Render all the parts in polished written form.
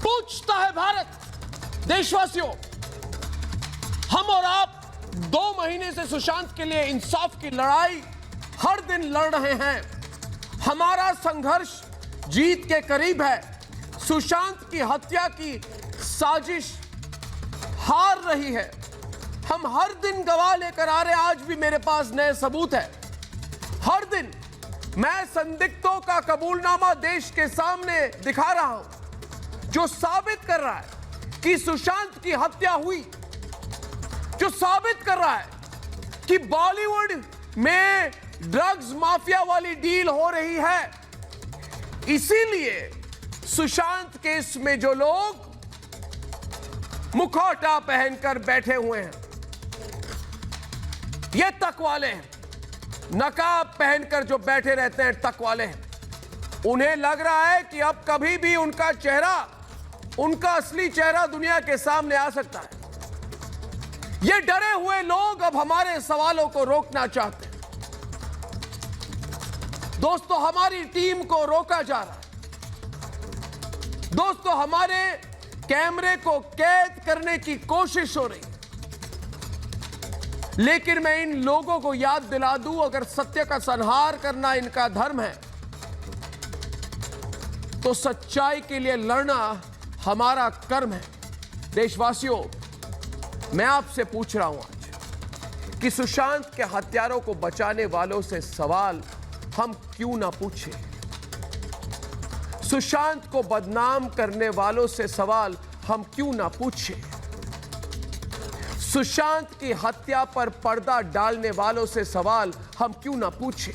पूछता है भारत। देशवासियों, हम और आप 2 महीने से सुशांत के लिए इंसाफ की लड़ाई हर दिन लड़ रहे हैं। हमारा संघर्ष जीत के करीब है। सुशांत की हत्या की साजिश हार रही है। हम हर दिन गवाह लेकर आ रहे हैं। आज भी मेरे पास नए सबूत है। हर दिन मैं संदिग्धों का कबूलनामा देश के सामने दिखा रहा हूं, जो साबित कर रहा है कि सुशांत की हत्या हुई, जो साबित कर रहा है कि बॉलीवुड में ड्रग्स माफिया वाली डील हो रही है। इसीलिए सुशांत केस में जो लोग मुखौटा पहनकर बैठे हुए हैं, ये तक वाले हैं। नकाब पहनकर जो बैठे रहते हैं तक वाले हैं। उन्हें लग रहा है कि अब कभी भी उनका चेहरा, उनका असली चेहरा दुनिया के सामने आ सकता है। ये डरे हुए लोग अब हमारे सवालों को रोकना चाहते हैं। दोस्तों, हमारी टीम को रोका जा रहा है। दोस्तों, हमारे कैमरे को कैद करने की कोशिश हो रही है। लेकिन मैं इन लोगों को याद दिला दूं, अगर सत्य का संहार करना इनका धर्म है, तो सच्चाई के लिए लड़ना हमारा कर्म है। देशवासियों, मैं आपसे पूछ रहा हूं आज कि सुशांत के हत्यारों को बचाने वालों से सवाल हम क्यों ना पूछें? सुशांत को बदनाम करने वालों से सवाल हम क्यों ना पूछें? सुशांत की हत्या पर पर्दा डालने वालों से सवाल हम क्यों ना पूछें?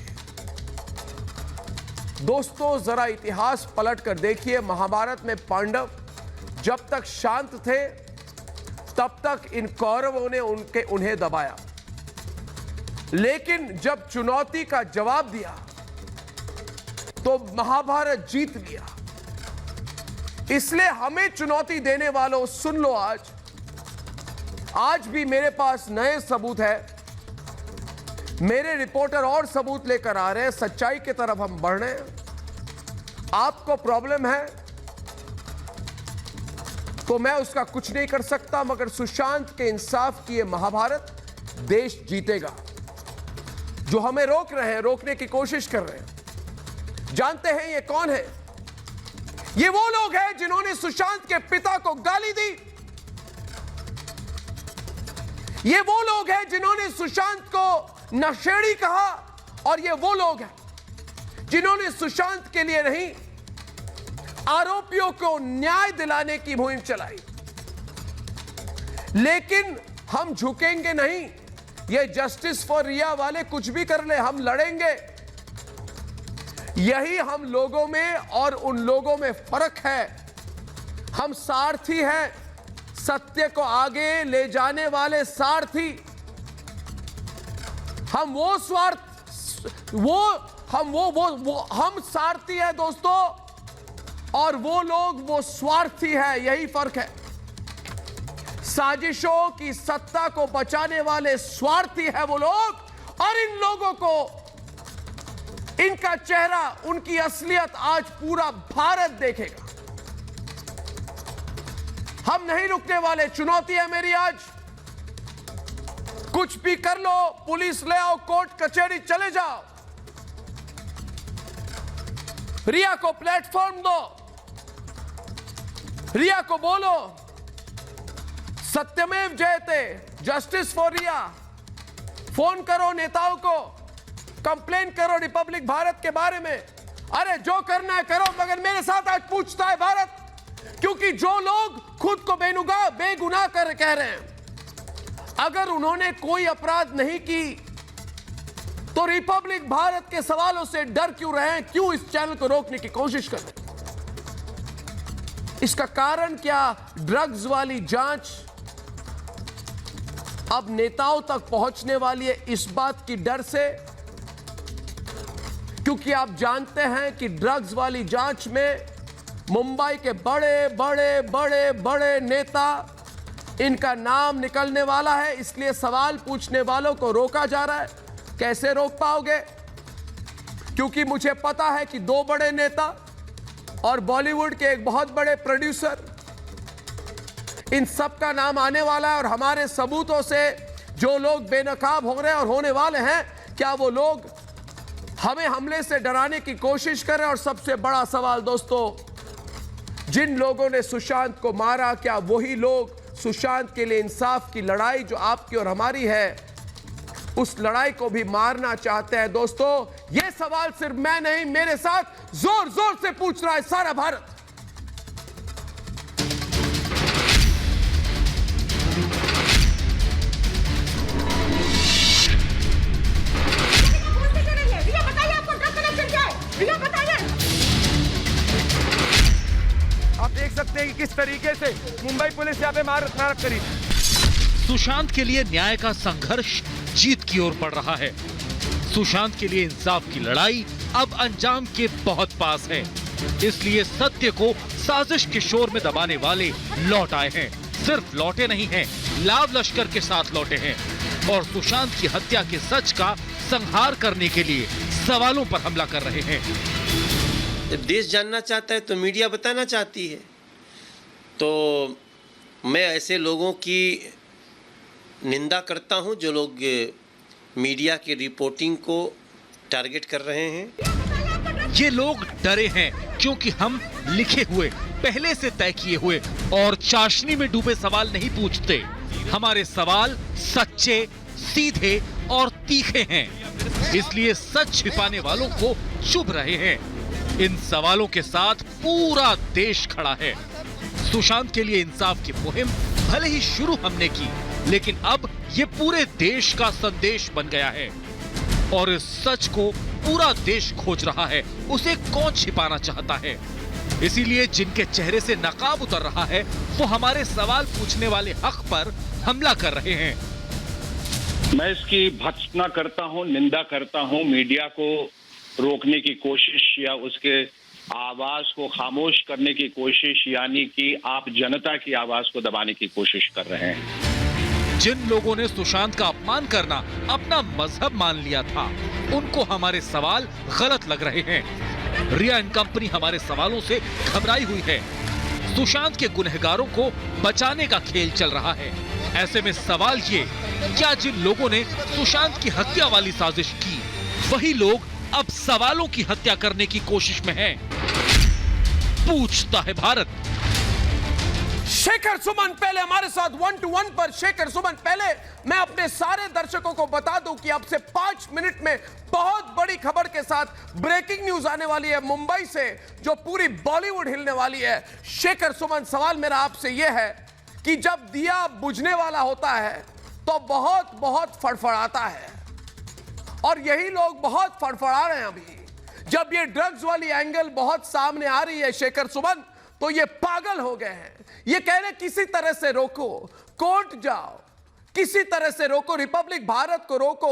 दोस्तों, जरा इतिहास पलट कर देखिए। महाभारत में पांडव जब तक शांत थे, तब तक इन कौरवों ने उन्हें दबाया। लेकिन जब चुनौती का जवाब दिया तो महाभारत जीत लिया। इसलिए हमें चुनौती देने वालों, सुन लो, आज भी मेरे पास नए सबूत है। मेरे रिपोर्टर और सबूत लेकर आ रहे हैं। सच्चाई की तरफ हम बढ़ रहे हैं। आपको प्रॉब्लम है तो मैं उसका कुछ नहीं कर सकता, मगर सुशांत के इंसाफ की ये महाभारत देश जीतेगा। जो हमें रोक रहे हैं, रोकने की कोशिश कर रहे हैं, जानते हैं ये कौन है? ये वो लोग हैं जिन्होंने सुशांत के पिता को गाली दी। ये वो लोग हैं जिन्होंने सुशांत को नशेड़ी कहा। और ये वो लोग हैं जिन्होंने सुशांत के लिए नहीं, आरोपियों को न्याय दिलाने की मुहिम चलाई। लेकिन हम झुकेंगे नहीं। ये जस्टिस फॉर रिया वाले कुछ भी कर ले, हम लड़ेंगे। यही हम लोगों में और उन लोगों में फर्क है। हम सारथी हैं, सत्य को आगे ले जाने वाले सारथी। हम वो स्वार्थ, हम सारथी हैं दोस्तों, और वो लोग वो स्वार्थी है। यही फर्क है। साजिशों की सत्ता को बचाने वाले स्वार्थी है वो लोग, और इन लोगों को, इनका चेहरा, उनकी असलियत आज पूरा भारत देखेगा। हम नहीं रुकने वाले। चुनौती है मेरी आज। कुछ भी कर लो, पुलिस ले आओ, कोर्ट कचहरी चले जाओ, रिया को प्लेटफॉर्म दो, रिया को बोलो सत्यमेव जयते, जस्टिस फॉर रिया। फोन करो नेताओं को, कंप्लेन करो रिपब्लिक भारत के बारे में। अरे जो करना है करो, मगर मेरे साथ आज पूछता है भारत, क्योंकि जो लोग खुद को बेगुनाह कर कह रहे हैं, अगर उन्होंने कोई अपराध नहीं की तो रिपब्लिक भारत के सवालों से डर क्यों रहे हैं? क्यों इस चैनल को रोकने की कोशिश कर रहे हैं? इसका कारण क्या? ड्रग्स वाली जांच अब नेताओं तक पहुंचने वाली है, इस बात की डर से, क्योंकि आप जानते हैं कि ड्रग्स वाली जांच में मुंबई के बड़े बड़े बड़े बड़े नेता, इनका नाम निकलने वाला है। इसलिए सवाल पूछने वालों को रोका जा रहा है। कैसे रोक पाओगे? क्योंकि मुझे पता है कि 2 बड़े नेता और बॉलीवुड के एक बहुत बड़े प्रोड्यूसर इन सब का नाम आने वाला है और हमारे सबूतों से जो लोग बेनकाब हो रहे हैं और होने वाले हैं, क्या वो लोग हमें हमले से डराने की कोशिश करें? और सबसे बड़ा सवाल दोस्तों, जिन लोगों ने सुशांत को मारा, क्या वही लोग सुशांत के लिए इंसाफ की लड़ाई जो आपकी और हमारी है, उस लड़ाई को भी मारना चाहते हैं? दोस्तों, यह सवाल सिर्फ मैं नहीं, मेरे साथ जोर जोर से पूछ रहा है सारा भारत। आप देख सकते हैं कि किस तरीके से मुंबई पुलिस यहाँ पे मार करी। सुशांत के लिए न्याय का संघर्ष जीत की ओर बढ़ रहा है। सुशांत के लिए इंसाफ की लड़ाई अब अंजाम के बहुत पास है। इसलिए सत्य को साजिश के शोर में दबाने वाले लौट आए हैं। सिर्फ लौटे नहीं हैं, लाव लश्कर के साथ लौटे हैं और सुशांत की हत्या के सच का संहार करने के लिए सवालों पर हमला कर रहे हैं। जब देश जानना चाहता है तो मीडिया बताना चाहती है, तो मैं ऐसे लोगों की निंदा करता हूं जो लोग मीडिया की रिपोर्टिंग को टारगेट कर रहे हैं। ये लोग डरे हैं क्योंकि हम लिखे हुए, पहले से तय किए हुए और चाशनी में डूबे सवाल नहीं पूछते। हमारे सवाल सच्चे, सीधे और तीखे हैं, इसलिए सच छिपाने वालों को चुभ रहे हैं। इन सवालों के साथ पूरा देश खड़ा है। सुशांत के लिए इंसाफ की मुहिम भले ही शुरू हमने की, लेकिन अब ये पूरे देश का संदेश बन गया है और इस सच को पूरा देश खोज रहा है। उसे कौन छिपाना चाहता है? इसीलिए जिनके चेहरे से नकाब उतर रहा है, वो हमारे सवाल पूछने वाले हक पर हमला कर रहे हैं। मैं इसकी भर्त्सना करता हूं, निंदा करता हूं। मीडिया को रोकने की कोशिश या उसके आवाज को खामोश करने की कोशिश, यानी कि आप जनता की आवाज को दबाने की कोशिश कर रहे हैं। जिन लोगों ने सुशांत का अपमान करना अपना मजहब मान लिया था, उनको हमारे सवाल गलत लग रहे हैं। रिया एंड कंपनी हमारे सवालों से घबराई हुई है। सुशांत के गुनहगारों को बचाने का खेल चल रहा है। ऐसे में सवाल ये, क्या जिन लोगों ने सुशांत की हत्या वाली साजिश की, वही लोग अब सवालों की हत्या करने की कोशिश में हैं? पूछता है भारत। शेखर सुमन पहले हमारे साथ 1 to 1 पर। शेखर सुमन, पहले मैं अपने सारे दर्शकों को बता दूं कि अब से 5 मिनट में बहुत बड़ी खबर के साथ ब्रेकिंग न्यूज आने वाली है मुंबई से, जो पूरी बॉलीवुड हिलने वाली है। शेखर सुमन, सवाल मेरा आपसे यह है कि जब दिया बुझने वाला होता है तो बहुत बहुत फड़फड़ाता है, और यही लोग बहुत फड़फड़ा रहे हैं अभी। जब ये ड्रग्स वाली एंगल बहुत सामने आ रही है शेखर सुमन, तो ये पागल हो गए हैं। ये कह रहे किसी तरह से रोको, कोर्ट जाओ, किसी तरह से रोको, रिपब्लिक भारत को रोको,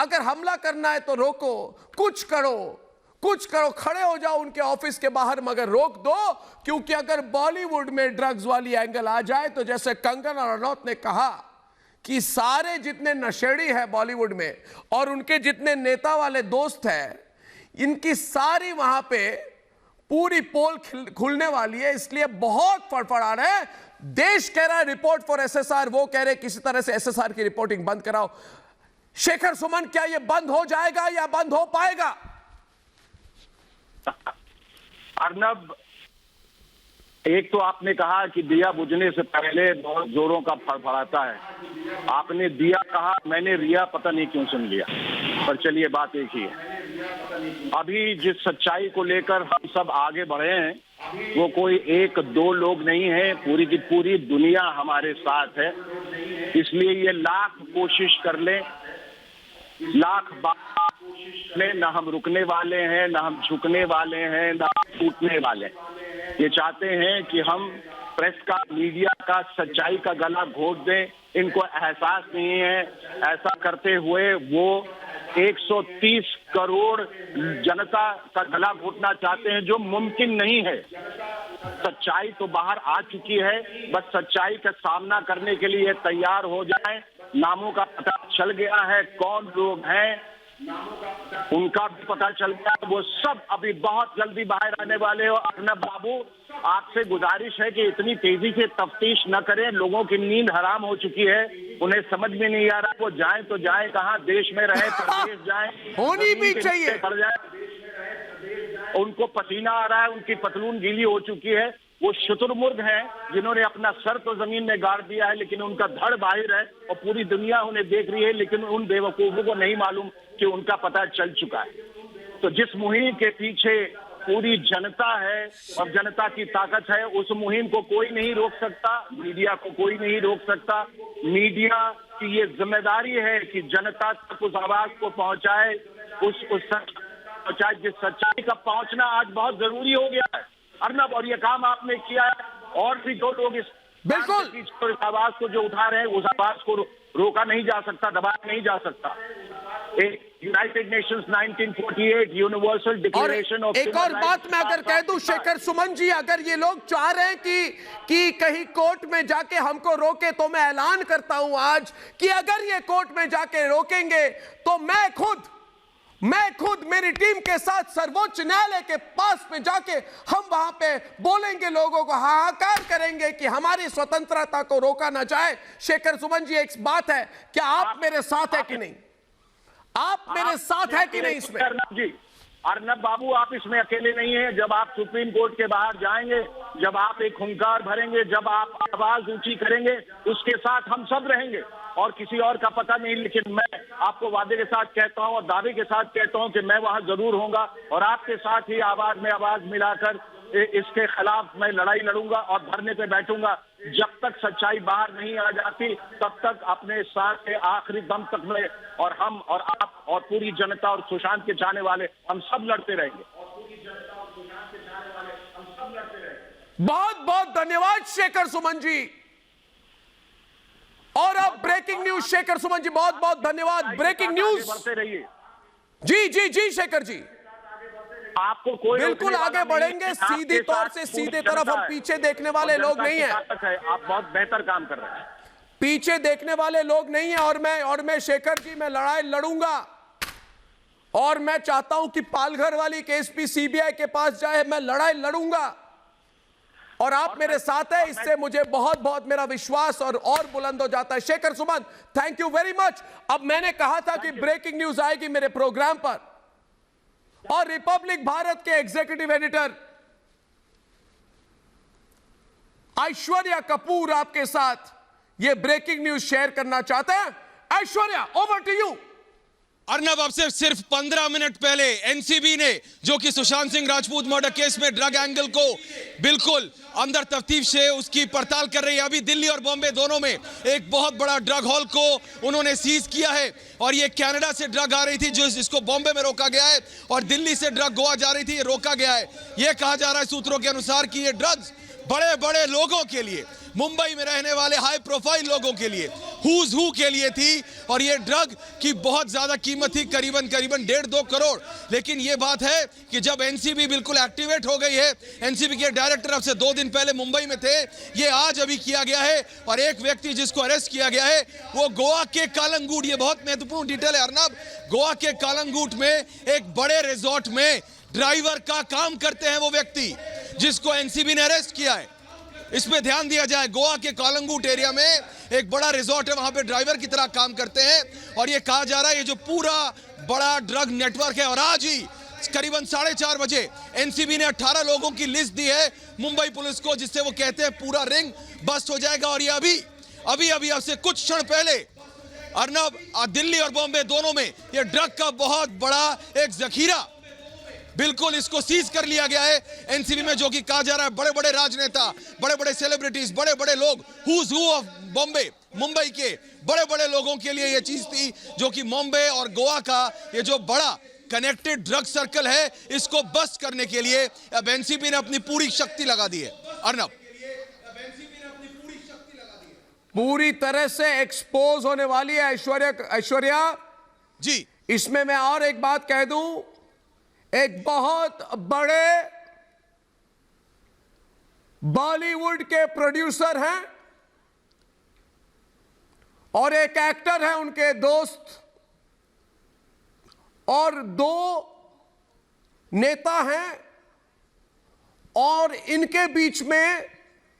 अगर हमला करना है तो रोको, कुछ करो, कुछ करो, खड़े हो जाओ उनके ऑफिस के बाहर, मगर रोक दो। क्योंकि अगर बॉलीवुड में ड्रग्स वाली एंगल आ जाए तो जैसे कंगना रनौत ने कहा कि सारे जितने नशेड़ी हैं बॉलीवुड में और उनके जितने नेता वाले दोस्त हैं, इनकी सारी वहां पे पूरी पोल खुलने वाली है। इसलिए बहुत फड़फड़ा रहे हैं। देश कह रहा है रिपोर्ट फॉर एसएसआर, वो कह रहे किसी तरह से एसएसआर की रिपोर्टिंग बंद कराओ। शेखर सुमन, क्या ये बंद हो जाएगा या बंद हो पाएगा? अर्नब, एक तो आपने कहा कि दिया बुझने से पहले बहुत जोरों का फड़फड़ाता है। आपने दिया कहा, मैंने रिया पता नहीं क्यों सुन लिया, पर चलिए बात एक ही है। अभी जिस सच्चाई को लेकर हम सब आगे बढ़े हैं, वो कोई एक दो लोग नहीं है, पूरी की पूरी दुनिया हमारे साथ है। इसलिए ये लाख कोशिश कर लें, लाख बात में, न हम रुकने वाले हैं, न हम झुकने वाले हैं, न हम टूटने वाले हैं। ये चाहते हैं कि हम प्रेस का, मीडिया का, सच्चाई का गला घोट दें। इनको एहसास नहीं है। ऐसा करते हुए वो 130 करोड़ जनता का गला घोटना चाहते हैं, जो मुमकिन नहीं है। सच्चाई तो बाहर आ चुकी है, बस सच्चाई का सामना करने के लिए तैयार हो जाएं। नामों का पता चल गया है, कौन लोग हैं उनका भी पता चल गया। वो सब अभी बहुत जल्दी बाहर आने वाले हो। अर्नब बाबू, आपसे गुजारिश है कि इतनी तेजी से तफ्तीश न करें। लोगों की नींद हराम हो चुकी है, उन्हें समझ में नहीं आ रहा वो जाएं तो जाएं कहां, देश में रहे प्रदेश जाएं, होनी भी चाहिए। उनको पसीना आ रहा है, उनकी पतलून गीली हो चुकी है। वो शुतुरमुर्ग हैं जिन्होंने अपना सर तो जमीन में गाड़ दिया है, लेकिन उनका धड़ बाहर है और पूरी दुनिया उन्हें देख रही है, लेकिन उन बेवकूफों को नहीं मालूम कि उनका पता चल चुका है। तो जिस मुहिम के पीछे पूरी जनता है और जनता की ताकत है, उस मुहिम को कोई नहीं रोक सकता, मीडिया को कोई नहीं रोक सकता। मीडिया की ये जिम्मेदारी है कि जनता तक उस आवाज को पहुंचाए, उस सच पहुंचाए जिस सच्चाई का पहुंचना आज बहुत जरूरी हो गया है। अर्नब, और ये काम आपने किया है, और भी दो लोग इस बिल्कुल इस आवाज को जो उठा रहे हैं, उस आवाज को रोका नहीं जा सकता, दबाया नहीं जा सकता। एक United Nations 1948 universal declaration of एक और बात मैं अगर कह दूं शेखर सुमन जी, अगर ये लोग चाह रहे हैं कि कहीं कोर्ट में जाके हमको रोके, तो मैं ऐलान करता हूं आज कि अगर ये कोर्ट में जाके रोकेंगे तो मैं खुद मेरी टीम के साथ सर्वोच्च न्यायालय के पास में जाके हम वहां पे बोलेंगे, लोगों को हाहाकार करेंगे कि हमारी स्वतंत्रता को रोका ना जाए। शेखर सुमन जी, एक बात है, क्या आप मेरे साथ है कि नहीं? आप मेरे साथ है कि नहीं इसमें? अर्नब बाबू, आप इसमें अकेले नहीं हैं। जब आप सुप्रीम कोर्ट के बाहर जाएंगे, जब आप एक हुंकार भरेंगे, जब आप आवाज ऊंची करेंगे, उसके साथ हम सब रहेंगे और किसी और का पता नहीं। लेकिन मैं आपको वादे के साथ कहता हूं और दावे के साथ कहता हूं कि मैं वहां जरूर होऊंगा और आपके साथ ही आवाज में आवाज मिलाकर इसके खिलाफ मैं लड़ाई लड़ूंगा और धरने पे बैठूंगा। जब तक सच्चाई बाहर नहीं आ जाती, तब तक अपने साथ के आखिरी दम तक में और हम और आप और पूरी जनता और सुशांत के चाहने वाले हम सब लड़ते रहेंगे। बहुत बहुत धन्यवाद शेखर सुमन जी। और अब ब्रेकिंग न्यूज शेखर सुमन जी, बहुत बहुत धन्यवाद। ब्रेकिंग न्यूज, बढ़ते रहिए। जी शेखर जी, आपको कोई बिल्कुल आगे बढ़ेंगे, सीधी तौर से सीधे तरफ। हम पीछे देखने वाले लोग नहीं हैं। आप बहुत बेहतर काम कर रहे हैं, पीछे देखने वाले लोग नहीं हैं। और मैं शेखर जी, मैं लड़ाई लड़ूंगा और मैं चाहता हूं कि पालघर वाली केस भी सीबीआई के पास जाए। मैं लड़ाई लड़ूंगा और आप मेरे साथ हैं, इससे मुझे बहुत बहुत मेरा विश्वास और बुलंद हो जाता है। Shekhar Suman, thank you very much. अब मैंने कहा था कि ब्रेकिंग न्यूज आएगी मेरे प्रोग्राम पर, और रिपब्लिक भारत के एग्जीक्यूटिव एडिटर ऐश्वर्या कपूर आपके साथ ये ब्रेकिंग न्यूज शेयर करना चाहते हैं। Aishwarya, over to you. Arnab, अब से सिर्फ 15 मिनट पहले एनसीबी ने, जो कि सुशांत सिंह राजपूत मर्डर केस में ड्रग एंगल को बिल्कुल अंदर तफ्तीश से उसकी पड़ताल कर रही है, अभी दिल्ली और बॉम्बे दोनों में एक बहुत बड़ा ड्रग हॉल को उन्होंने सीज किया है। और ये कनाडा से ड्रग आ रही थी, जो जिसको बॉम्बे में रोका गया है, और दिल्ली से ड्रग गोवा जा रही थी, ये रोका गया है। ये कहा जा रहा है सूत्रों के अनुसार कि ये ड्रग्स बड़े बड़े लोगों के लिए, मुंबई में रहने वाले हाई प्रोफाइल लोगों के लिए, हुज हु के लिए थी। और ये ड्रग की बहुत ज्यादा कीमत थी, करीबन 1.5-2 करोड़। लेकिन ये बात है कि जब एनसीबी बिल्कुल एक्टिवेट हो गई है, एनसीबी के डायरेक्टर अब से 2 दिन पहले मुंबई में थे, ये आज अभी किया गया है। और एक व्यक्ति जिसको अरेस्ट किया गया है वो गोवा के कालंगुट, ये बहुत महत्वपूर्ण डिटेल है अर्नब, गोवा के कालंगुट में एक बड़े रिजॉर्ट में ड्राइवर का काम करते हैं वो व्यक्ति, जिसको एनसीबी ने अरेस्ट किया है। इसमें ध्यान दिया जाए, गोवा के कालंगुट एरिया में एक बड़ा रिजॉर्ट है, वहां पे ड्राइवर की तरह काम करते हैं। और ये कहा जा रहा है ये जो पूरा बड़ा ड्रग नेटवर्क है, और आज ही करीबन 4:30 बजे एनसीबी ने 18 लोगों की लिस्ट दी है मुंबई पुलिस को, जिससे वो कहते हैं पूरा रिंग बस्ट हो जाएगा। और ये अभी अब से कुछ क्षण पहले अर्नब, दिल्ली और बॉम्बे दोनों में ये ड्रग का बहुत बड़ा एक जखीरा बिल्कुल इसको सीज कर लिया गया है एनसीबी में, जो कि कहा जा रहा है बड़े बड़े राजनेता, बड़े बड़े सेलिब्रिटीज, बड़े बड़े लोग, who's who of Bombay, Mumbai के बड़े बड़े लोगों के लिए ये चीज थी, जो कि मुंबई और गोवा का ये जो बड़ा कनेक्टेड ड्रग सर्कल है, इसको बस्ट करने के लिए अब एनसीबी ने अपनी पूरी शक्ति लगा दी है। अर्नब, पूरी तरह से एक्सपोज होने वाली है ऐश्वर्या जी। इसमें मैं और एक बात कह दूं, एक बहुत बड़े बॉलीवुड के प्रोड्यूसर हैं और एक एक्टर है उनके दोस्त, और 2 नेता हैं और इनके बीच में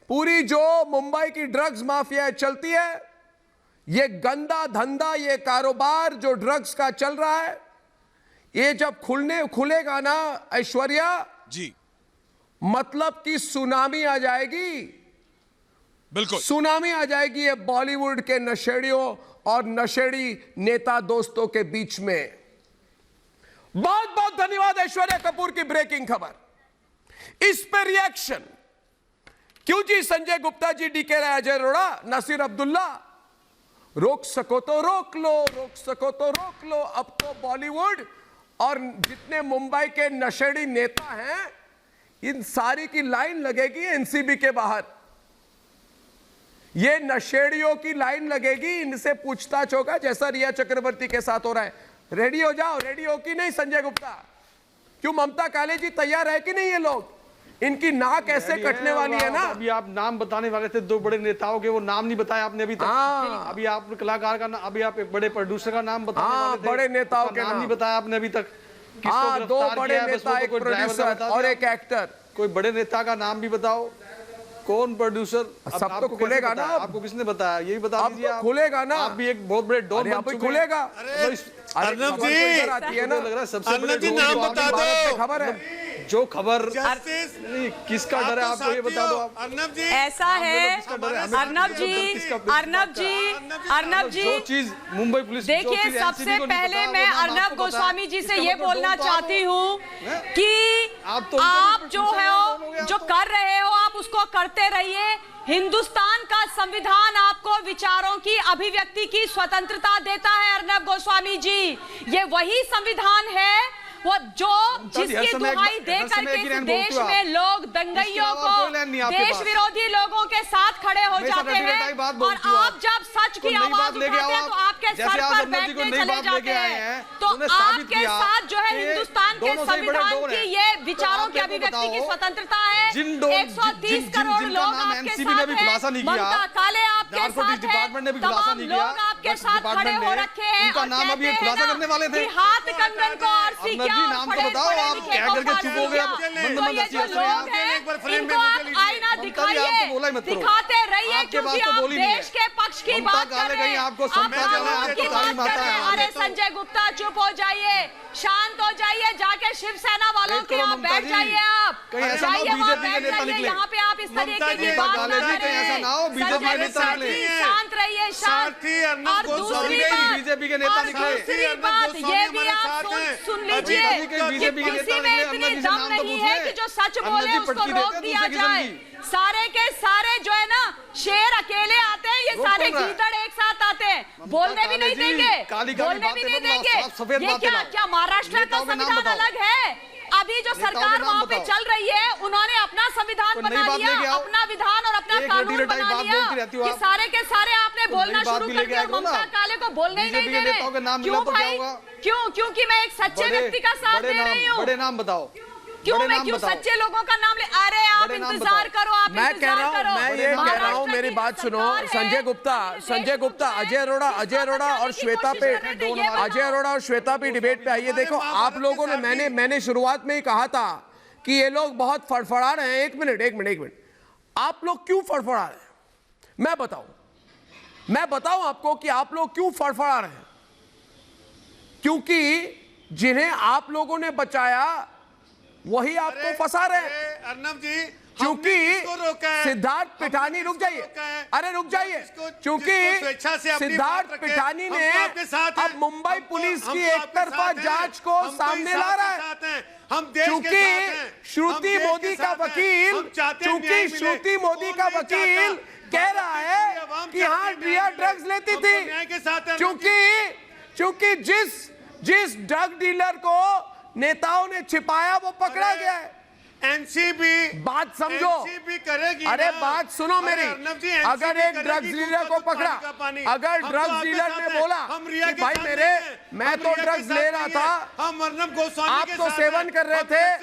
पूरी जो मुंबई की ड्रग्स माफिया चलती है, ये गंदा धंधा, ये कारोबार जो ड्रग्स का चल रहा है, ये जब खुलेगा ना ऐश्वर्या जी, मतलब कि सुनामी आ जाएगी, बिल्कुल सुनामी आ जाएगी ये बॉलीवुड के नशेड़ियों और नशेड़ी नेता दोस्तों के बीच में। बहुत बहुत धन्यवाद ऐश्वर्या कपूर की ब्रेकिंग खबर। इस पर रिएक्शन क्यों जी? संजय गुप्ता जी, डीके राय, अजय अरोड़ा, नासिर अब्दुल्ला, रोक सको तो रोक लो, रोक सको तो रोक लो। अब तो बॉलीवुड और जितने मुंबई के नशेड़ी नेता हैं, इन सारी की लाइन लगेगी एनसीबी के बाहर। ये नशेड़ियों की लाइन लगेगी, इनसे पूछताछ होगा जैसा रिया चक्रवर्ती के साथ हो रहा है। रेडी हो जाओ, रेडी हो कि नहीं संजय गुप्ता? क्यों ममता काले जी तैयार है कि नहीं? ये लोग, इनकी नाक ऐसे कटने वाली है ना। अभी आप नाम बताने वाले थे 2 बड़े नेताओं के, वो नाम नहीं बताया आपने अभी तक। अभी आप कलाकार का नाम, अभी आप एक बड़े प्रोड्यूसर का नाम बताने वाले थे, बड़े नेताओं के नाम नहीं बताया आपने अभी तक। 2 बड़े नेता, एक प्रोड्यूसर और एक एक्टर। कोई बड़े नेता का नाम भी बताओ, कौन प्रोड्यूसर? सब तो खुलेगा ना। आपको किसने बताया? यही बता दीजिए। अब खुलेगा ना। आप भी एक बहुत बड़े डॉन बन चुके। खुलेगा। अर्नब जी, आती है ना, लग रहा है सबसे अर्नब जी बड़े नाम बता दो। खबर है जो खबर नहीं, किसका डर है आपको ये बता दो आप। अर्नब जी, ऐसा है अर्नब जी, जो चीज मुंबई पुलिस, देखिए सबसे पहले मैं अर्नब गोस्वामी जी से ये बोलना चाहती हूँ कि आप जो है जो कर रहे हो आप उसको करते रहिए। हिंदुस्तान का संविधान आपको विचारों की अभिव्यक्ति की स्वतंत्रता देता है अर्नब गोस्वामी जी। ये वही संविधान है वो जो जिसकी दुहाई दे करके इस देश में लोग दंगइयों को, देश विरोधी लोगों के साथ खड़े हो जाते हैं और आप जब सच की आवाज उठाते हैं तो आपके सर पर बैठने चले जाते हैं। तो आपके साथ जो है हिंदुस्तान के संविधान की ये विचारों की अभिव्यक्ति की स्वतंत्रता है। 130 करोड़ लोग आपके साथ हैं, ममता काले आपके साथ हैं, तमाम लोग आपके साथ खड़े हो रखे हैं और कहते हैं कि हाथ कंगन को आरसी नाम तो बताओ, आप क्या करके चुप हो गए? तो ये जो लोग हैं इनको आप आईना दिखाइए, दिखाते रहिए क्योंकि आप देश के पक्ष की बात कर रहे हैं, आप कानून की बात कर रहे हैं। अरे संजय गुप्ता चुप हो जाइए, शांत हो जाइए, जाके शिवसेना वालों के यहाँ बैठ जाइए। आप जाइए वहाँ बैठ जाइए, यहाँ पे आप इस तरीके की बात कर रहे हैं। संजय गुप्ता जी शांत रहिए, शांत। और दूसरी बात ये भी आप सुन लीजिए कि किसी में इतनी दम नहीं है कि जो सच बोले उसको रोक दिया जाए। सारे के सारे जो है ना शेर अकेले आते हैं, ये सारे गीदड़ एक साथ आते हैं, बोलने भी नहीं देंगे, बोलने भी नहीं देंगे। ये क्या महाराष्ट्र का संविधान अलग है? अभी जो सरकार वहाँ पे चल रही है उन्होंने अपना संविधान बना लिया, अपना विधान और अपना कानून बना लिया कि सारे के सारे आपने बोलना शुरू कर दिया और ममता काले को बोलने ही नहीं दे रहे। क्यों भाई? क्यों? क्योंकि मैं एक सच्चे व्यक्ति का साथ दे रही हूँ। बड़े नाम बताओ। क्यों सच्चे लोगों का नाम ले? अरे आप इंतजार करो, आप मैं कह रहा हूँ मेरी बात सुनो। संजय गुप्ता, अजय अरोड़ा और श्वेता पे डिबेट पे आइए। देखो आप लोगों ने, मैंने शुरुआत में ही कहा था कि ये लोग बहुत फड़फड़ा रहे हैं। एक मिनट, आप लोग क्यों फड़फड़ा रहे हैं? मैं बताऊं आपको कि आप लोग क्यों फड़फड़ा रहे हैं। क्योंकि जिन्हें आप लोगों ने बचाया वही आपको फंसा रहे हैं। अर्नब जी, क्योंकि सिद्धार्थ पिठानी, रुक जाइए, क्योंकि सिद्धार्थ पिठानी ने अब मुंबई पुलिस की एक तरफा जांच को सामने ला रहा है। क्योंकि श्रुति मोदी का वकील कह रहा है कि हाँ रिया ड्रग्स लेती थी। क्योंकि जिस ड्रग डीलर को नेताओं ने छिपाया वो पकड़ा गया है। एनसीबी बात समझो, एनसीबी करेगी। अरे बात सुनो मेरी। अगर एक ड्रग्स डीलर को पकड़ा, अगर ड्रग्स डीलर ने बोला कि भाई मैं तो ड्रग्स ले रहा था, आप तो सेवन कर रहे थे,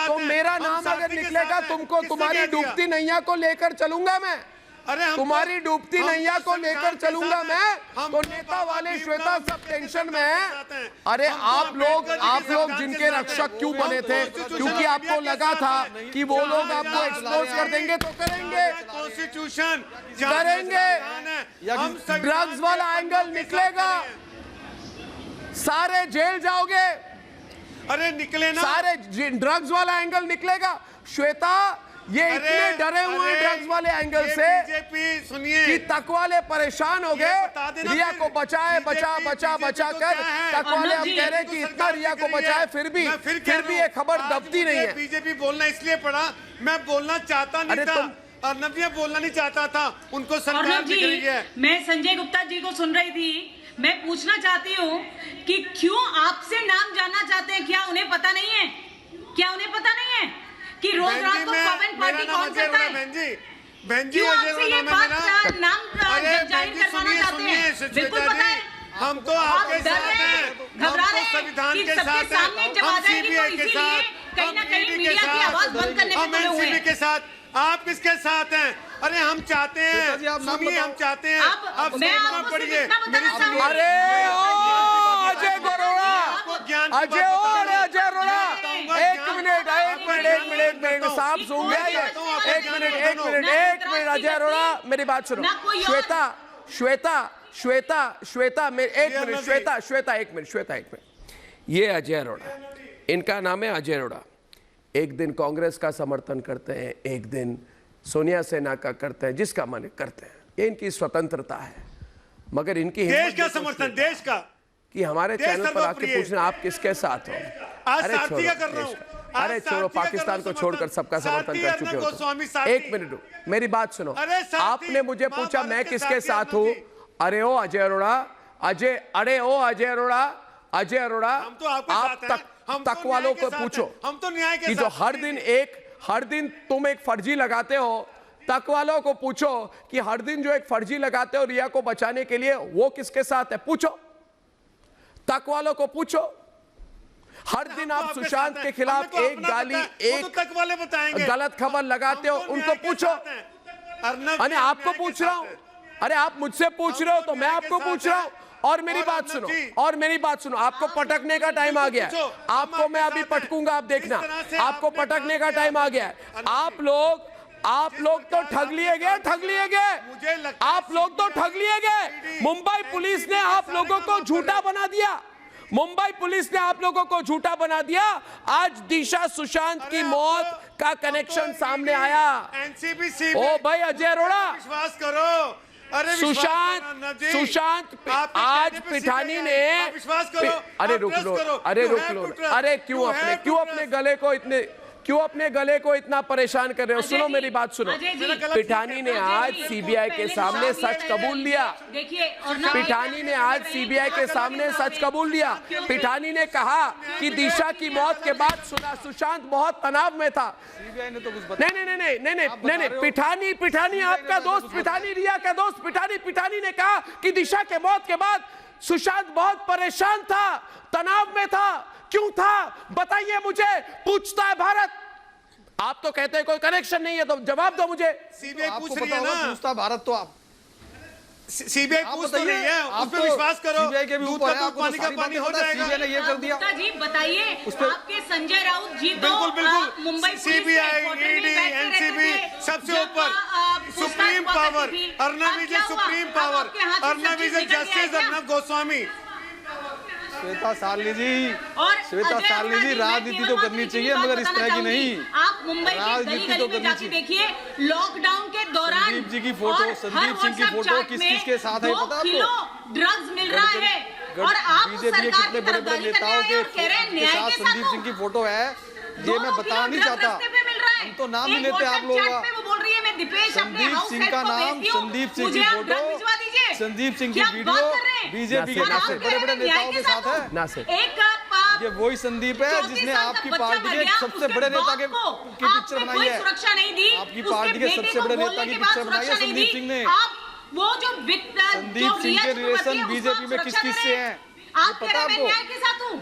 तो मेरा नाम अगर निकलेगा तुमको, तुम्हारी डूबती नैया को लेकर चलूंगा मैं। अरे हम तुम्हारी डूबती हम नैया तो को लेकर संविधान के चलूंगा साथ हैं। मैं, हम तो तो नेता बाबा वाले भीमराव श्वेता सब अम्बेडकर टेंशन के में हैं। साथ हैं। अरे हम तो आप लोग अम्बेडकर जी के संविधान जिनके के साथ रक्षक हैं। क्यों हम बने थे? कॉन्स्टिट्यूशन क्योंकि ऑफ आपको इंडिया के लगा साथ था हैं। कि वो लोग जहाँ आपको जहाँ एक्सपोज कर देंगे तो करेंगे कॉन्स्टिट्यूशन करेंगे। हम ड्रग्स वाला एंगल निकलेगा, सारे जेल जाओगे, अरे निकले ना, सारे ड्रग्स वाला एंगल निकलेगा। श्वेता ये इतने डरे हुए ड्रग्स वाले एंगल से बीजेपी सुनिए कि तक वाले परेशान हो गए। बता देना रिया फिर। को बचाए बचा बचा बचा कर तक वाले अब कह रहे कि इतना रिया को बचाए, फिर भी ये खबर दबती नहीं है। बीजेपी बोलना इसलिए पड़ा, मैं बोलना चाहता नहीं था, अर्नब जी बोलना नहीं चाहता था, उनको सरकार अर्नब दिख रही है। जी, मैं संजय गुप्ता जी को सुन रही थी, मैं पूछना चाहती हूँ कि क्यों आपसे नाम जानना चाहते हैं? क्या उन्हें पता नहीं है? क्या उन्हें पता नहीं है कि रोज रात को पवन पार्टी कौन करता है? बहन जी क्यों आपसे ये बात नाम जाहिर करवाना चाहते हैं? बिल्कुल पता है, हम तो आपके डर साथ रहे हैं, हैं, हम घबरा तो रहे हैं संविधान कि के सबके साथ सामने हैं, जब आ हम जाएगी तो सीबीआई के इसीलिए साथ, कहीं ना हम कहीं ईडी के मीडिया की साथ, आवाज बंद करने में हम तुले हुए एनसीबी हैं। के साथ, आप किसके साथ हैं? अरे हम चाहते हैं, जी, आप नाम सुनिए, हम बताओ। चाहते हैं, अब मैं सुनना आपको पड़िए, सिर्फ इतना बताना मेरी चाहूंगी। सुनिए। अरे ओ अजय गरोड़ा, ज्ञान की अजय बात और बताऊंगा। अजय अरोड़ा, बताऊंगा, एक ज्ञान मिनट की बात एक मिनट साहब सुन गया ये, एक मिनट अजय अरोड़ा मेरी बात सुनो। श्वेता मेरे एक मिनट, श्वेता एक मिनट। ये अजय अरोड़ा, इनका नाम है अजय अरोड़ा। एक दिन कांग्रेस का समर्थन करते हैं, एक दिन सोनिया सेना का करते हैं, जिसका मन करते हैं, ये इनकी स्वतंत्रता है। मगर इनकी देश का समर्थन, देश का कि हमारे देश चैनल पर आके सर्वप्रिय। पूछना आप किसके साथ हो। आज अरे सारथी का छोड़ो कर रहा हूं, देश का। आज अरे सारथी छोड़ो, का कर रहा हूं पाकिस्तान को समर्थन। छोड़कर सबका समर्थन सारथी कर अर्नब चुके हो गोस्वामी तुम। सारथी। एक मिनट मेरी बात सुनो। अरे सारथी, आपने मुझे पूछा मैं महाभारत के किसके सारथी साथ हूँ? अर्नब जी। अरे ओ अजय अरोड़ा, अजय अरोड़ा, हम तो आपके आप साथ हैं, हम तो तक वालों न्याय को के साथ पूछो हैं, हम तो न्याय के कि जो साथ हर दिन तुम एक फर्जी लगाते हो, तक वालों को पूछो कि हर दिन जो एक फर्जी लगाते हो रिया को बचाने के लिए, वो किसके साथ है? पूछो, तक वालों को पूछो। हर दिन आप सुशांत के खिलाफ एक गाली, एक तक वाले बताएंगे, गलत खबर लगाते हो, उनको पूछो। अरे आपको पूछ रहा हूं, अरे आप मुझसे पूछ रहे हो तो मैं आपको पूछ रहा हूं। और मेरी बात सुनो, आपको पटकने का टाइम आ गया है। आपको मैं अभी पटकूंगा, आप देखना, आपको पटकने का टाइम आ गया है। आप लोग तो ठग लिए गए, आप लोग तो ठग लिए गए। मुंबई पुलिस ने आप लोगों को झूठा बना दिया, मुंबई पुलिस ने आप लोगों को झूठा बना दिया। आज दिशा सुशांत की मौत का कनेक्शन सामने आया। एनसीबी ओ भाई अजय अरोड़ा, विश्वास करो, अरे सुशांत आज पिठानी ने, अरे रुक लो, अरे क्यों अपने गले को इतना परेशान कर रहे हो? सुनो मेरी बात सुनो। पिठानी ने आज सीबीआई के सामने सच कबूल लिया। पिठानी ने आज सीबीआई के सामने सच कबूल लिया। पिठानी ने कहा कि दिशा की मौत के बाद सुशांत बहुत तनाव में था। नहीं, पिठानी आपका दोस्त, पिठानी रिया का दोस्त, पिठानी ने कहा कि दिशा के मौत के बाद सुशांत बहुत परेशान था, तनाव में था। क्यों था बताइए मुझे, पूछता है भारत। आप तो कहते हैं कोई कनेक्शन नहीं है, तो जवाब दो मुझे। सीबीआई आपको पूछ रही पता है होगा, ना, पूछता भारत तो आप सीबीआई पूछ तो रही है, उस पे विश्वास करो। सीबीआई के भी दूध ऊपर का है, दूध, आपको पानी का सारी पानी बातें हो पता है, जाएगा। सीबीआई ने ये कर दिया। गुप्ता जी बताइए, आपके संजय राउत जी तो बिल्कुल मुंबई पुलिस के सीबीआई, हेडक्वार्टर में ईडी, बैठते रहते एनसीबी थे। सबसे जब, ऊपर पूछताछ सुप्रीम हुआ पावर, करती थी। अर्नब अब इज क्या हुआ? सुप्रीम अब पावर, आपके हाथ से अर्नब सब इज चीज निकल गया है जस्टिस, क्या? अर्नब गोस्वामी। श्वेता साली जी, और श्वेता अजय साली अरोड़ा जी, मैं राजनीति केवल तो मात्र करनी इतनी चाहिए, बात मगर इस बताना तरह की चाहूंगी। नहीं। आप मुंबई के राजनीति गली तो में करनी जाके चाहिए। देखिए, लॉकडाउन के दौरान संदीप जी की फोटो, और संदीप हर सिंह की WhatsApp फोटो चैट किस में के साथ है 2 पता आपको? किलो ड्रग्स मिल रहा है, और आप बीजेपी के सरकार कितने की बड़े बड़े तरफदारी करने नेताओं आए के और कह रहे हैं के न्याय साथ के संदीप साथ सिंह की फोटो है। ये मैं बताना नहीं चाहता, हम तो नाम नहीं लेते आप लोगों का। वो बोल रही है मैं दीपेश अपने संदीप हाउस सिंह हेल्प का को नाम, भेजती हूं, संदीप सिंह मुझे की आप फोटो, ड्रग भिजवा दीजिए। संदीप सिंह की क्या वीडियो, बात कर रहे हैं? बीजेपी के और आप सबसे कह बड़े रहे बड़े हैं न्याय नेताओं के के साथ है। एक ये वही संदीप है जिसने आपकी पार्टी के सबसे बड़े नेता की पिक्चर बनाई है। सुरक्षा नहीं दी, आपकी पार्टी के सबसे बड़े नेता की पिक्चर बनाई है संदीप सिंह ने। वो जो संदीप सिंह के रिलेशन बीजेपी में किस किस से हैं, आप कह रहे हैं मैं न्याय के साथ हूं।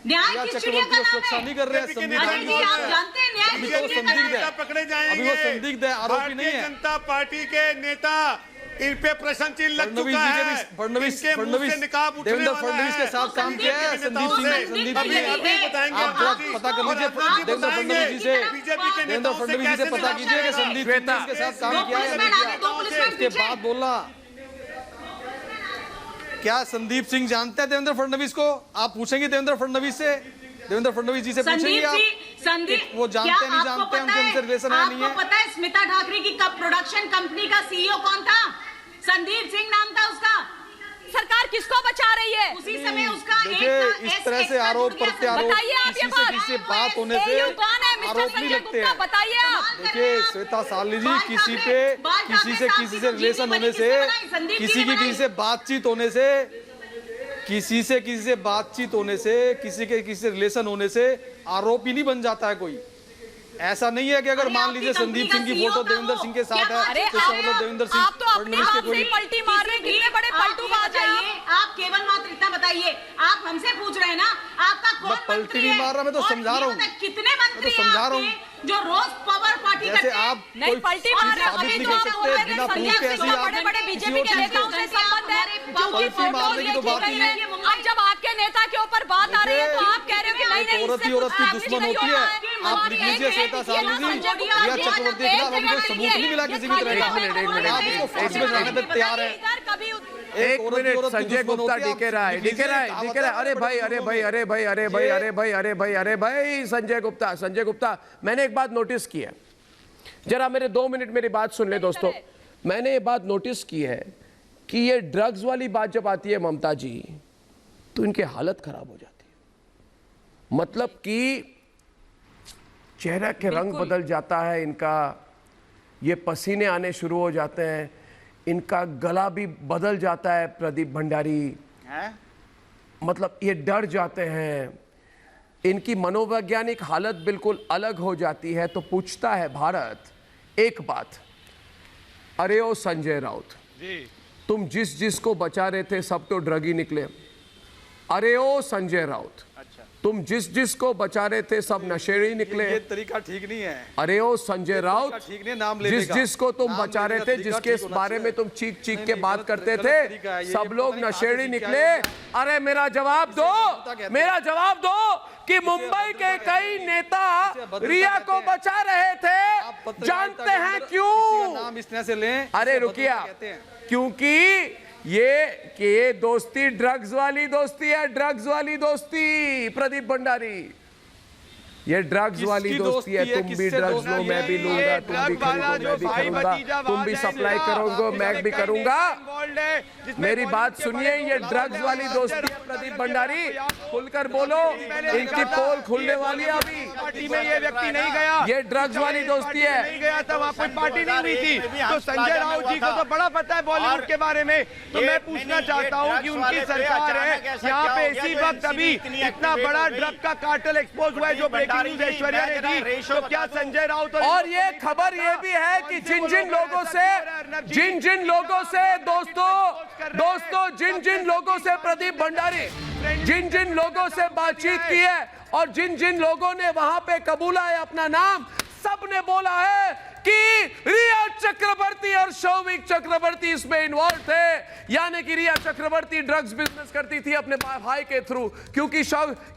न्याय रिया किस चिड़िया चक्रवर्ती का को सुरक्षा नाम नहीं है? कर रहे हैं, संदीप अजय जी आप जानते हैं न्याय अभी किस तो चिड़िया का संदिग्ध नाम है? है, पकड़े जाएंगे। अभी वो संदिग्ध है, आरोपी नहीं भारतीय है। जनता पार्टी के नेता इन पे प्रश्न चिन्ह लग फडणवीस चुका जी के है। भी फडणवीस इनके मुंह से निकाब उठने देवेंद्र वाला फडणवीस है। के साथ काम किया है संदीप सिंह ने। संदीप अभी यदि अभी है, बताएंगे आप आप जी। पता कर और लीजिए, आप जी देवेंद्र बताएंगे फडणवीस जी से बीजेपी के देवेंद्र नेताओं से फडणवीस जी से कैसे पता निकाब कीजिए कि उठाएंगे? संदीप सिंह के साथ काम दो किया है पुलिसमैन आगे, दो पुलिसमैन उसके पीछे। बाद बोलना। क्या संदीप सिंह जानते हैं देवेंद्र फडणवीस को? आप पूछेंगे देवेंद्र फडणवीस से, देवेंद्र फडणवीस जी से पूछेंगे संदीप आप जी, संदीप कि वो जानते हैं नहीं जानते हैं, उनके उनसे रिलेशन है नहीं आपको है? पता है स्मिता ठाकरे की कब प्रोडक्शन कंपनी का सीईओ कौन था? संदीप सिंह नाम था उसका। सरकार किसको बचा रही है? उसी समय उसका देखिए इस तरह से आरोप प्रत्यारोप बताइए आप ये किसी से बात। किसी बात होने से AU कौन है? मिस्टर आरोप नहीं संजय लगते गुप्ता हैं। बताइए आप। देखिए श्वेता साली जी, किसी से रिलेशन होने से, किसी से बातचीत होने से, किसी से बातचीत होने से, किसी से रिलेशन होने से आरोपी नहीं बन जाता है कोई। ऐसा नहीं है कि अगर मान लीजिए संदीप सिंह की फोटो देवेंद्र सिंह के साथ अरे है तो इसका मतलब देवेंद्र सिंह आप तो अपनी फडणवीस के बात से कोई ही पलटी मार रहे हैं, कितने बड़े पलटूबाज हैं आप। आप केवल मात्र इतना बताइए, आप हमसे पूछ रहे हैं ना, आपका कौन मैं पलटी मंत्री नहीं है? मार रहा, मैं तो और समझा ये रहा हूं। बताइए, कितने मंत्री हैं समझा रहा आपके जो रोज पावर पार्टी जैसे करते हैं? आप नहीं कोई पलटी मार रहे हैं, साबित अभी नहीं तो कर आप सकते, बोल रहे बिना थे प्रूफ संजय के ऐसी सिंह आप बड़े बड़े बीजेपी किसी के और नेताओं चीज़ से संबंध है, क्योंकि पलटी मारने की तो फोटो बात ही देखी नहीं गई है। अब जब आपके नेता के ऊपर बात आ रही है तो आप कह रहे हो कि नहीं नहीं, औरत ही इससे औरत कुछ की दुश्मन होती है। आप लिख लीजिए श्वेता साली जी, रिया चक्रवर्ती के खिलाफ अभी कोई सबूत नहीं मिला किसी भी तरह का। आप इसको फांसी में जाने पे तैयार है। एक मिनट संजय गुप्ता डीके राय अरे भाई संजय गुप्ता मैंने एक बात नोटिस की है, जरा मेरे 2 मिनट मेरी बात सुन ले दोस्तों। मैंने ये बात नोटिस की है कि ये ड्रग्स वाली बात जब आती है ममता जी तो इनकी हालत खराब हो जाती है। मतलब कि चेहरा के रंग बदल जाता है इनका, ये पसीने आने शुरू हो जाते हैं, इनका गला भी बदल जाता है। प्रदीप भंडारी मतलब ये डर जाते हैं, इनकी मनोवैज्ञानिक हालत बिल्कुल अलग हो जाती है। तो पूछता है भारत एक बात, अरे ओ संजय राउत तुम जिस को बचा रहे थे सब तो ड्रगी निकले। अरे ओ संजय राउत तुम जिस को बचा रहे थे सब नशेड़ी निकले। ये तरीका ठीक नहीं है। अरे ओ संजय राउत ठीक नहीं, नाम लेने का। जिस को तुम नाम बचा लेने रहे का थे, तरीका जिसके ठीक होना बारे में चाहिए। तुम चीख के नहीं, बात गलत- करते गलत थे, तरीका है ये। सब ये लोग पता नहीं नशेड़ी कहाँ से निकले। सीख अरे मेरा जवाब दो, कहते हैं। मेरा जवाब दो कि मुंबई के कई नेता भद्रता रिया को कहते हैं। बचा रहे आप थे, पत्रकारिता जानते के हैं अंदर क्यों? किसी का नाम इस तरह से लें, अरे इसे रुकिए भद्रता आप, कहते हैं। क्योंकि ये दोस्ती ड्रग्स वाली दोस्ती है, ड्रग्स वाली दोस्ती। प्रदीप भंडारी ये ड्रग्स वाली किसकी दोस्ती है, दोस्ती है, तुम भी किससे ड्रग्स दोस्ती लो, है? मैं भी लूंगा, तुम भी खरीदो, मैं भी करूंगा, तुम भी सप्लाई करोगे, मैं भी करूंगा। मेरी बात सुनिए, ये ड्रग्स वाली दोस्ती है। प्रदीप भंडारी खुलकर बोलो, इनकी पोल खुलने वाली है अभी। पार्टी में ये व्यक्ति नहीं गया, ये ड्रग्स वाली दोस्ती है। नहीं गया था, वहाँ कोई पार्टी नहीं हुई थी। तो संजय राउत जी को तो बड़ा पता है बॉलीवुड के बारे में। तो मैं पूछना चाहता हूँ कि उनकी सरकार है यहाँ पे इसी वक्त अभी इतना बड़ा ड्रग का कार्टेल एक्सपोज हुआ है जो ब्रेकिंग न्यूज ऐश्वर्या ने दी, तो क्या संजय राउत और ये खबर ये भी है कि जिन जिन लोगों से दोस्तों जिन लोगों से प्रदीप भंडारी जिन लोगों से बातचीत की है और जिन लोगों ने वहां पे कबूला है अपना नाम, सबने बोला है कि रिया चक्रवर्ती और शौविक चक्रवर्ती इसमें इन्वॉल्व थे। यानी कि रिया चक्रवर्ती ड्रग्स बिजनेस करती थी अपने भाई के थ्रू, क्योंकि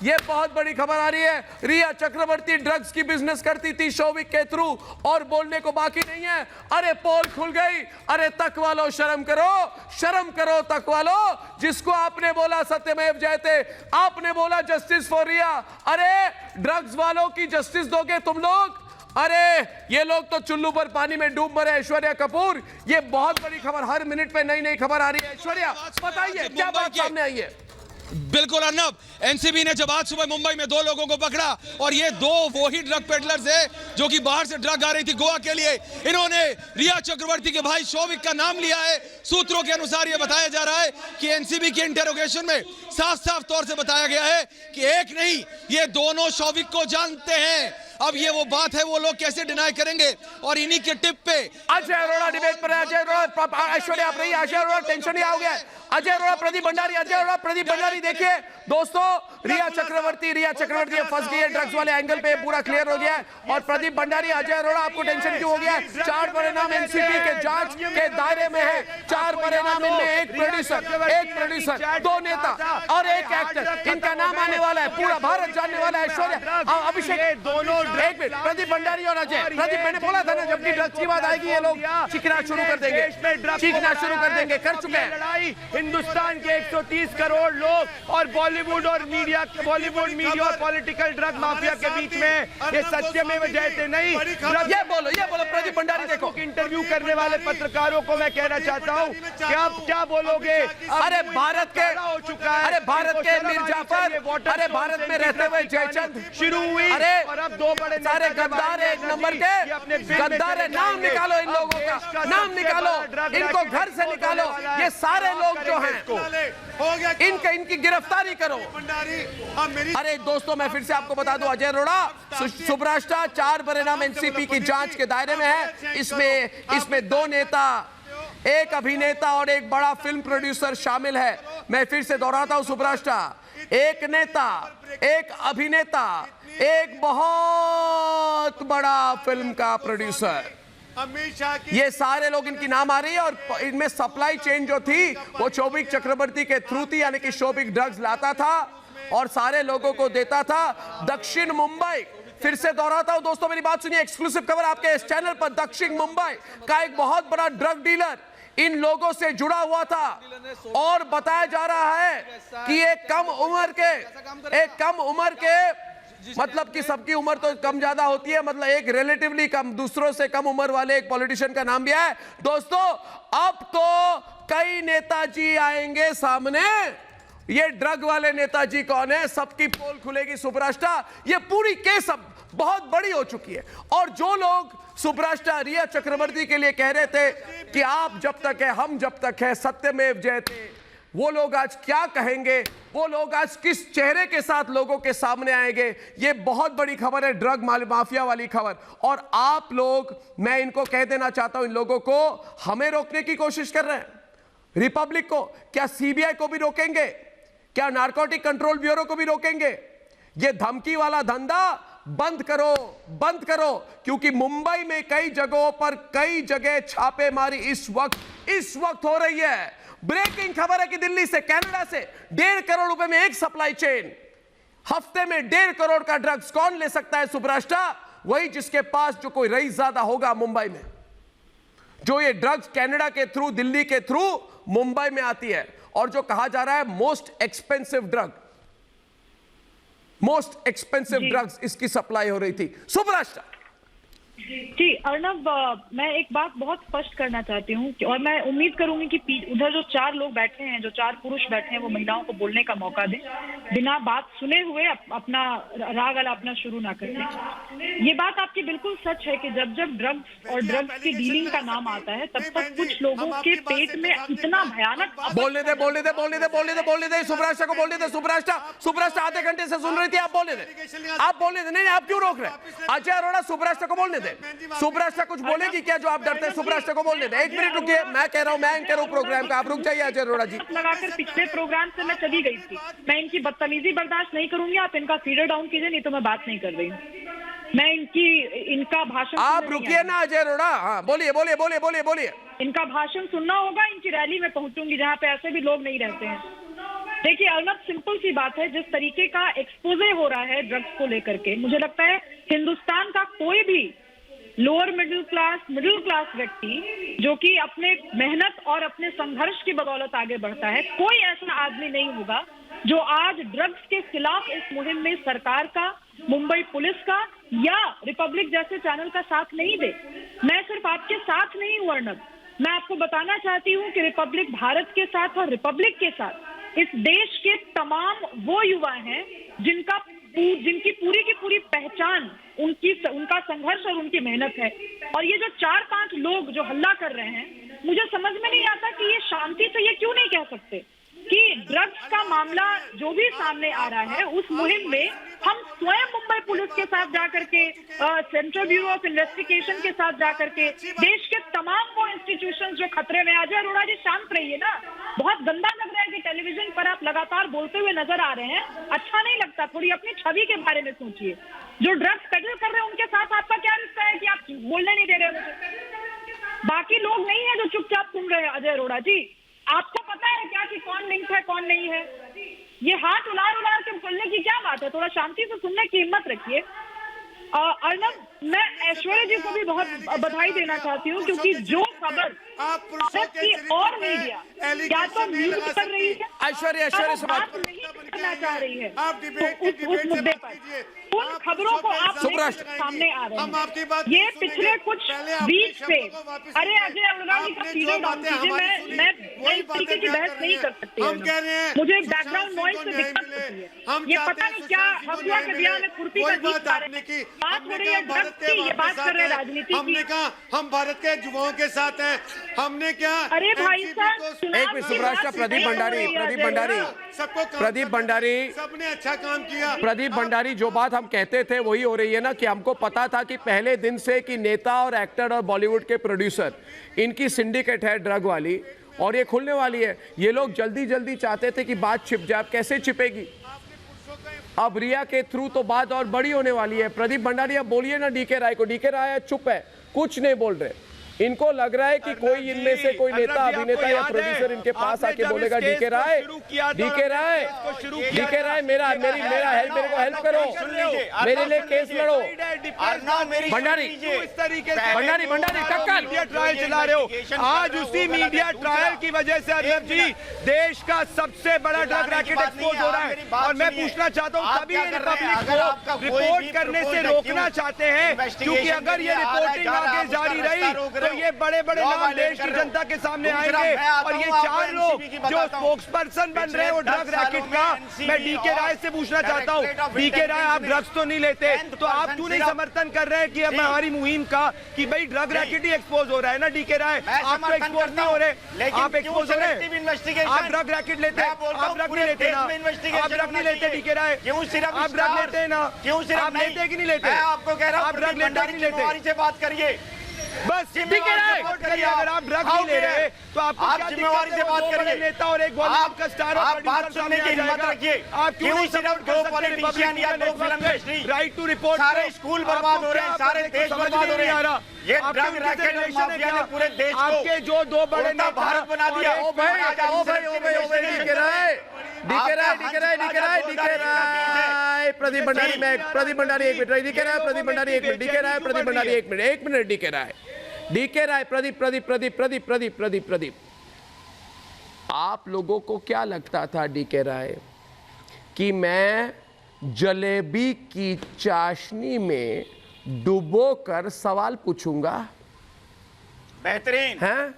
ये बहुत बड़ी खबर आ रही है, रिया चक्रवर्ती ड्रग्स की बिजनेस करती थी शौविक के थ्रू, और बोलने को बाकी नहीं है। अरे पोल खुल गई। अरे तक वालों शर्म करो तक वालों, जिसको आपने बोला सत्यमेव जयते, आपने बोला जस्टिस फॉर रिया। अरे ड्रग्स वालों की जस्टिस दोगे तुम लोग? अरे ये लोग तो चुल्लू पर पानी में डूब मरे। ऐश्वर्या कपूर, ये बहुत बड़ी खबर, हर मिनट पे नई खबर आ रही है। ऐश्वर्या बताइए क्या बात सामने आई है? बिल्कुल अर्नब, एनसीबी ने जब आज सुबह मुंबई में 2 लोगों को पकड़ा, और ये 2 वही ड्रग पेडलर्स है जो कि बाहर से ड्रग आ रही थी गोवा के लिए। इन्होंने रिया चक्रवर्ती के भाई शौविक का नाम लिया है। सूत्रों के अनुसार यह बताया जा रहा है कि एनसीबी के इंटेरोगेशन में साफ तौर से बताया गया है कि एक नहीं, ये दोनों शौविक को जानते हैं। अब ये वो बात है, वो लोग कैसे डिनाई करेंगे? और इन्हीं के टिप पे अजय अरोड़ा डिबेट पर है। अजय अरोड़ा, ऐश्वर्या आप रही, अजय अरोड़ा टेंशन ही आ गया। अजय अरोड़ा, प्रदीप भंडारी, अजय अरोड़ा, प्रदीप भंडारी। देखिए दोस्तों, रिया चक्रवर्ती फंस गई है ड्रग्स वाले एंगल पे, पूरा क्लियर हो गया है। और प्रदीप भंडारी, अजय अरोड़ा, आपको टेंशन क्यों हो गया है? 4 परिणाम एनसीबी के जांच के दायरे में है। 4 परिणाम, इनमें एक प्रोड्यूसर, 2 नेता और 1 एक्टर, इनका नाम आने वाला है, पूरा भारत जानने वाला है। ऐश्वर्या, अभिषेक, दोनों, एक मिनट, प्रदीप भंडारी और अजय। प्रदीप, मैंने बोला था ना, जब भी ड्रग्स की बात आएगी ये लोग चीखना शुरू कर देंगे, कर चुके हैं। लड़ाई हिंदुस्तान के 130 करोड़ लोग और बॉलीवुड मीडिया और पॉलिटिकल ड्रग माफिया के बीच में ये सत्य में जयते नहीं। ये बोलो प्रदीप भंडारी। देखो, इंटरव्यू करने वाले पत्रकारों को मैं कहना चाहता हूँ कि आप क्या बोलोगे? अरे भारत के हो चुका है, अरे भारत के मीर जाफर, अरे भारत में रहते हुए जयचंद शुरू हुई, अरे और अब 2 बड़े सारे गद्दार, 1 नंबर के गद्दार है। नाम निकालो इन लोगों का, नाम निकालो, इनको घर से निकालो। ये सारे लोग जो हैं, इनकी गिरफ्तारी करो। अरे दोस्तों, मैं फिर से आपको बता दूं, अजय अरोड़ा, सुब्राष्टा, 4 परिणाम एनसीपी की जांच के दायरे में है। इसमें 2 नेता, 1 अभिनेता और 1 बड़ा फिल्म प्रोड्यूसर शामिल है। मैं फिर से दोहराता हूं, सुब्राष्टा 1 नेता, 1 अभिनेता, 1 बहुत बड़ा फिल्म का प्रोड्यूसर। ये सारे लोग, इनकी नाम आ रही है। और इनमें सप्लाई चेन जो थी वो शोभिक चक्रवर्ती के थ्रू थी, यानी कि शोभिक ड्रग्स लाता था और सारे लोगों को देता था। दक्षिण मुंबई, फिर से दोहराता हूं दोस्तों, मेरी बात सुनिए, एक्सक्लूसिव खबर आपके इस चैनल पर। दक्षिण मुंबई का एक बहुत बड़ा ड्रग डीलर इन लोगों से जुड़ा हुआ था और बताया जा रहा है कि एक कम उम्र के मतलब कि सबकी उम्र तो कम ज्यादा होती है, मतलब एक रिलेटिवली कम, दूसरों से कम उम्र वाले एक पॉलिटिशियन का नाम भी है। दोस्तों, अब तो कई नेताजी आएंगे सामने। ये ड्रग वाले नेताजी कौन है, सबकी पोल खुलेगी। सुब्राष्टा, ये पूरी केस अब बहुत बड़ी हो चुकी है। और जो लोग सुब्राष्टा, रिया चक्रवर्ती के लिए कह रहे थे कि आप जब तक है, हम जब तक है, सत्यमेव जयते, वो लोग आज क्या कहेंगे? वो लोग आज किस चेहरे के साथ लोगों के सामने आएंगे? ये बहुत बड़ी खबर है, ड्रग माफिया वाली खबर। और आप लोग, मैं इनको कह देना चाहता हूं, इन लोगों को हमें रोकने की कोशिश कर रहे हैं, रिपब्लिक को। क्या सीबीआई को भी रोकेंगे? क्या नारकोटिक कंट्रोल ब्यूरो को भी रोकेंगे? ये धमकी वाला धंधा बंद करो, क्योंकि मुंबई में कई जगहों पर, कई जगह छापेमारी इस वक्त हो रही है। ब्रेकिंग खबर है कि दिल्ली से, कनाडा से 1.5 करोड़ रुपए में एक सप्लाई चेन, हफ्ते में 1.5 करोड़ का ड्रग्स। कौन ले सकता है सुब्राष्टा? वही जिसके पास जो कोई रईसज़ादा होगा मुंबई में, जो ये ड्रग्स कनाडा के थ्रू, दिल्ली के थ्रू मुंबई में आती है। और जो कहा जा रहा है मोस्ट एक्सपेंसिव ड्रग्स इसकी सप्लाई हो रही थी। सुब्राष्टा जी अर्नब, मैं एक बात बहुत स्पष्ट करना चाहती हूँ और मैं उम्मीद करूंगी कि उधर जो 4 लोग बैठे हैं, जो 4 पुरुष बैठे हैं, वो महिलाओं को बोलने का मौका दें, बिना बात सुने हुए अपना राग अलापना शुरू ना करें। ये बात आपकी बिल्कुल सच है कि जब जब ड्रग्स और ड्रग्स की डीलिंग का नाम आता है, तब तक कुछ लोगों के पेट में इतना भयानक। बोलने दे सुब्राष्टा को बोलने दे। सुब्राष्टा आधे घंटे से सुन रही थी, आप बोलने दे। नहीं, आप क्यों रोक रहे हैं? अजय अरोड़ा, सुब्राष्टा को बोलने दे। सुब्राष्टा कुछ बोलेगी क्या जो आप डरते हैं? सुब्राष्टा को बोलने दे। 1 मिनट रुकिए, मैं कह रहा हूं, मैं एंकर हूं प्रोग्राम का, आप रुक जाइए। अजय अरोड़ा जी, लगाकर पिछले प्रोग्राम से मैं चली गई थी। मैं इनकी बदतमीजी बर्दाश्त नहीं करूंगी। आप इनका फीडर डाउन कीजिए, नहीं तो मैं बात नहीं कर रही हूँ। मैं इनका भाषण, आप रुकिए ना अजय अरोड़ा। हाँ, बोलिए। इनका भाषण सुनना होगा। इनकी रैली में पहुंचूंगी जहाँ पे ऐसे भी लोग नहीं रहते हैं। देखिए अर्नब, सिंपल सी बात है, जिस तरीके का एक्सपोजे हो रहा है ड्रग्स को लेकर के, मुझे लगता है हिंदुस्तान का कोई भी लोअर मिडिल क्लास व्यक्ति जो कि अपने मेहनत और अपने संघर्ष की बदौलत आगे बढ़ता है, कोई ऐसा आदमी नहीं होगा जो आज ड्रग्स के खिलाफ इस मुहिम में सरकार का, मुंबई पुलिस का या रिपब्लिक जैसे चैनल का साथ नहीं दे। मैं सिर्फ आपके साथ नहीं हूं अर्नब, मैं आपको बताना चाहती हूं कि रिपब्लिक भारत के साथ और रिपब्लिक के साथ इस देश के तमाम वो युवा हैं जिनकी पूरी की पूरी पहचान उनका संघर्ष और उनकी मेहनत है। और ये जो 4-5 लोग जो हल्ला कर रहे हैं, मुझे समझ में नहीं आता कि ये शांति से ये क्यों नहीं कह सकते कि ड्रग्स का मामला जो भी सामने आ रहा है, उस मुहिम में हम स्वयं मुंबई पुलिस के साथ जाकर के, सेंट्रल ब्यूरो ऑफ इन्वेस्टिगेशन के साथ जाकर के, देश के तमाम वो इंस्टीट्यूशंस जो खतरे में। अजय अरोड़ा जी शांत रहिए ना, बहुत गंदा लग रहा है कि टेलीविजन पर आप लगातार बोलते हुए नजर आ रहे हैं, अच्छा नहीं लगता। थोड़ी अपनी छवि के बारे में सोचिए। जो ड्रग्स पेडल कर रहे हैं उनके साथ आपका क्या रिश्ता है कि आप बोलने नहीं दे रहे मुझे? बाकी लोग नहीं है जो चुपचाप सुन रहे हैं। अजय अरोड़ा जी, आपको पता है क्या कि कौन लिंक है कौन नहीं है? ये हाथ उलार के बोलने की क्या बात है? थोड़ा शांति से सुनने की हिम्मत रखिए। अर्नब, मैं ऐश्वर्या जी को भी बहुत बधाई देना चाहती हूँ, क्योंकि जो खबर भारत की और मीडिया या तो न्यूज कर रही है, ऐश्वर्या से बात नहीं करना चाह रही है, तो उस मुद्दे पर उन खबरों को आप सामने आ रहे हैं। ये पिछले कुछ वीक से, अरे अजय अरोड़ा जी का सीधे डाउन कीजिए। मैं इस तरीके की बहस नहीं कर सकती। मुझे बैकग्राउंड नॉइज से दिक्कत होती है। ये पता नहीं क्या हसुआ के बिया में खुरपी का गीत गा रहे हैं। बात हो रही है ड्रग्स की, ये बात कर रहे हैं राजनीति की। हमने कहा हम भारत के युवाओं के साथ हैं। हमने क्या, अरे भाई साहब, एक मिनट सुब्राष्ट्र, प्रदीप भंडारी सबने अच्छा काम किया। प्रदीप भंडारी, जो बात हम कहते थे वही हो रही है ना, कि हमको पता था कि पहले दिन से कि नेता और एक्टर और बॉलीवुड के प्रोड्यूसर, इनकी सिंडिकेट है ड्रग वाली, और ये खुलने वाली है। ये लोग जल्दी जल्दी चाहते थे कि बात छिप जाए। कैसे छिपेगी? अब रिया के थ्रू तो बात और बड़ी होने वाली है। प्रदीप भंडारी, अब बोलिए ना डीके राय को। डीके राय चुप है, कुछ नहीं बोल रहे। इनको लग रहा है कि कोई इनमें से कोई नेता, अभिनेता या प्रोड्यूसर इनके पास आके बोलेगा डीके राय मेरा हेल्प, मेरे को हेल्प करो, मेरे लिए केस लड़ो। भंडारी टक्कर ट्रायल चला रहे हो। आज उसी मीडिया ट्रायल की वजह से अर्नब जी, देश का सबसे बड़ा ड्रग रैकेट एक्सपोज हो रहा है। और मैं पूछना चाहता हूँ, कभी ये रिपब्लिक को रिपोर्ट करने से रोकना चाहते हैं, क्योंकि अगर ये रिपोर्टिंग आगे जारी रही तो ये बड़े बड़े नाम देश की जनता के सामने आएंगे। और ये चार लोग जो स्पोक्स पर्सन बन रहे हैं वो ड्रग रैकेट का, मैं डीके राय से पूछना चाहता हूँ, डीके राय आप ड्रग्स तो नहीं लेते, तो आप क्यों नहीं समर्थन कर रहे हैं कि हमारी मुहिम का कि भाई ड्रग रैकेट ही एक्सपोज हो रहा है ना? डीके राय, आप तो एक्सपोज नहीं हो रहे, आप एक्सपोज हो रहे, आप ड्रग रैकेट लेते हैं, आप ड्रग नहीं लेते ना, आप ड्रग नहीं लेते डीके राय, आप ड्रग लेते हैं ना, आप लेते कि नहीं लेते? आपको कह रहा हूँ, आप ड्रग लेते कि नहीं लेते? बात करिए बस सपोर्ट करिए। अगर आप ड्रग नहीं ले रहे तो आपको क्या जिम्मेवारी से बात करिए। नेता और एक बॉलीवुड का स्टार, आप बात सुनने की हिम्मत रखिए। आप क्यों सिर्फ दो पॉलिटिशियन या दो film industry, right to report, सारे स्कूल बर्बाद हो रहे हैं, सारे देश बर्बाद हो रहे हैं। ये ड्रग रैकेट और माफिया ने पूरे देश को, आपके जो दो बड़े नेता भारत बना दिया। ओ भाई डीके राय, प्रदीप भंडारी एक मिनट, डीके राय, प्रदीप भंडारी एक मिनट, डीके राय, प्रदीप भंडारी एक मिनट, डीके राय, प्रदीप, आप लोगों को क्या लगता था डीके राय कि मैं जलेबी की चाशनी में डुबोकर सवाल पूछूंगा? बेहतरीन हैं?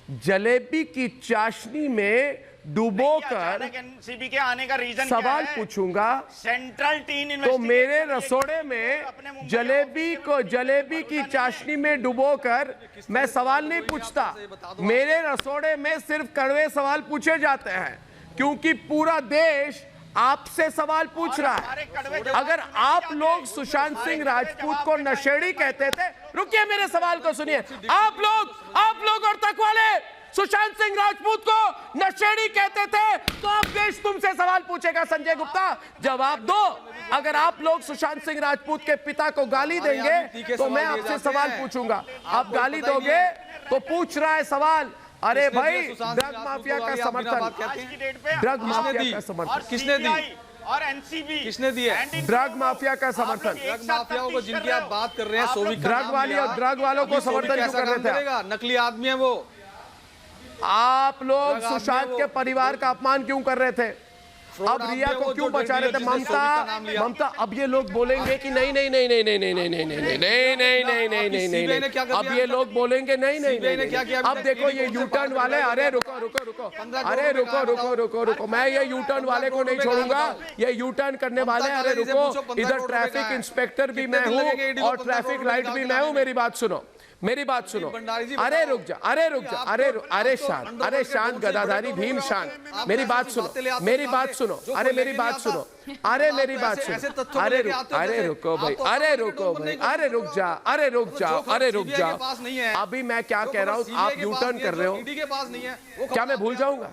जलेबी की चाशनी में डुबोकर एनसीबी के आने का रीजन सवाल पूछूंगा? सेंट्रल टीम तो मेरे रसोड़े में जलेबी की चाशनी में डुबोकर मैं सवाल नहीं पूछता। मेरे रसोड़े में सिर्फ कड़वे सवाल पूछे जाते हैं, क्योंकि पूरा देश आपसे सवाल पूछ रहा है। अगर आप लोग सुशांत सिंह राजपूत को नशेड़ी कहते थे, रुकिए मेरे सवाल को सुनिए, आप लोग और तक वाले सुशांत सिंह राजपूत को नशेड़ी कहते थे, तो अब देश तुमसे सवाल पूछेगा। संजय गुप्ता, जवाब दो। अगर आप लोग सुशांत सिंह राजपूत के पिता को गाली देंगे तो मैं आपसे सवाल पूछूंगा, आप गाली दोगे तो पूछ रहा है सवाल। अरे भाई, ड्रग माफिया का समर्थन, ड्रग माफिया का समर्थन किसने दी? और एनसीबी किसने दी है? ड्रग माफिया का समर्थन। ड्रग माफियाओं को जिनकी आप बात कर रहे हैं, ड्रग वालों को समर्थन क्यों कर रहे थे? नकली आदमी है वो। आप लोग सुशांत के परिवार का अपमान क्यों कर रहे थे? अब रिया को क्यों बचा रहे थे? ममता, अब ये लोग बोलेंगे कि नहीं, अब ये लोग बोलेंगे नहीं। अब देखो ये यू टर्न वाले, अरे रुको, मैं ये यू टर्न वाले को नहीं छोड़ूंगा। ये यू टर्न करने वाले, अरे रुको, इधर ट्रैफिक इंस्पेक्टर भी मैं हूँ और ट्रैफिक लाइट भी मैं हूँ। मेरी बात सुनो, मेरी बात सुनो। भंडारी जी, अरे रुक जा, अरे रुक जा, अरे शांत, अंडर अरे वर्ल्ड के शांत कौन से गदाधारी बड़े भीम लोग शांत। आप मेरी बात ऐसी सुनो, बातें ले आते मेरी हैं बात यहाँ सुनो, पे, जो अरे कोई मेरी लेके बात नहीं सुनो, आता। अरे आप मेरी बात ऐसे- सुनो, ऐसे तथ्यों को अरे लेके रुक, आते हो अरे जैसे रुको भाई, आप तो अरे अपने रुको लोगों को भाई, नहीं अरे रुक जा, अरे रुक जाओ, जो खबर अरे रुक CBI जाओ। के पास नहीं है, अभी मैं क्या जो कह रहा हूँ, खबर CBI आप के यू पास टर्न नहीं कर है, रहे जो हो, ED के पास नहीं है, वो क्या मैं भूल जाऊंगा?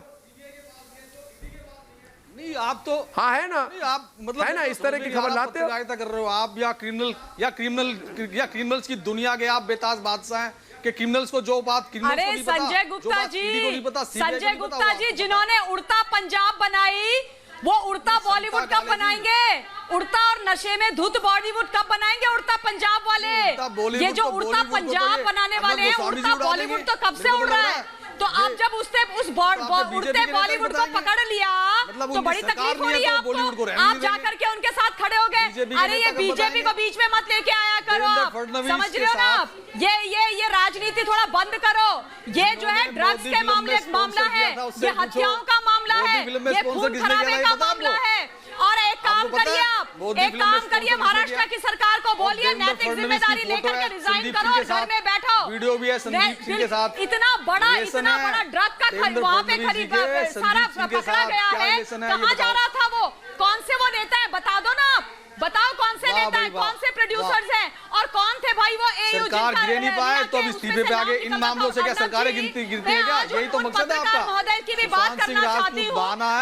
नहीं आप तो हाँ है ना, नहीं, आप मतलब है ना, इस तरह की खबर लाते हो। पत्रकारिता कर रहे हो आप, या क्रिमिनल्स की दुनिया के आप बेताज बादशाह हैं कि क्रिमिनल्स को जो बात क्रिमिनल्स को अरे नहीं पता, संजय जो गुप्ता बात ED को नहीं पता, जी, CBI को संजय नहीं पता, गुप्ता वो जी आपको जिन्होंने उड़ता पंजाब बनाई, वो उड़ता बॉलीवुड कब बनाएंगे? उड़ता और नशे में धुत बॉलीवुड कब बनाएंगे? उड़ता पंजाब वाले, ये जो उड़ता पंजाब बनाने वाले हैं, उड़ता बॉलीवुड तो कब से उड़ रहा है? तो आप जब उस उड़ते बॉलीवुड को पकड़ लिया तो बड़ी तकलीफ हो रही है आपको। आप जाकर के उनके साथ खड़े हो गए, अरे ये बीजेपी को बीच में मत लेके आया करो, आप समझ रहे हो ना? आप ये राजनीति थोड़ा बंद करो। ये जो है ड्रग्स के मामला है, ये हत्याओं का मामला है, ये खून खराबे का मामला है। और एक काम करिए, आप एक काम करिए, महाराष्ट्र की सरकार को बोलिए नैतिक जिम्मेदारी लेकर के रिजाइन करो और घर में बैठो। वीडियो भी है संदीप सिंह के साथ, इतना बड़ा ड्रग का वहाँ पे खरीद सारा पकड़ा गया है, कहाँ जा रहा था वो? कौन से वो नेता है बता दो ना, आप बताओ कौन से नेता है, कौन से प्रोड्यूसर्स हैं और कौन थे भाई वो AU सरकार गिरे नहीं पाए तो अब इस्तीफे पे आगे इन मामलों से क्या सरकारें गिरती है क्या? यही तो मकसद है आपका। महोदय की भी बात करना चाहती हूँ,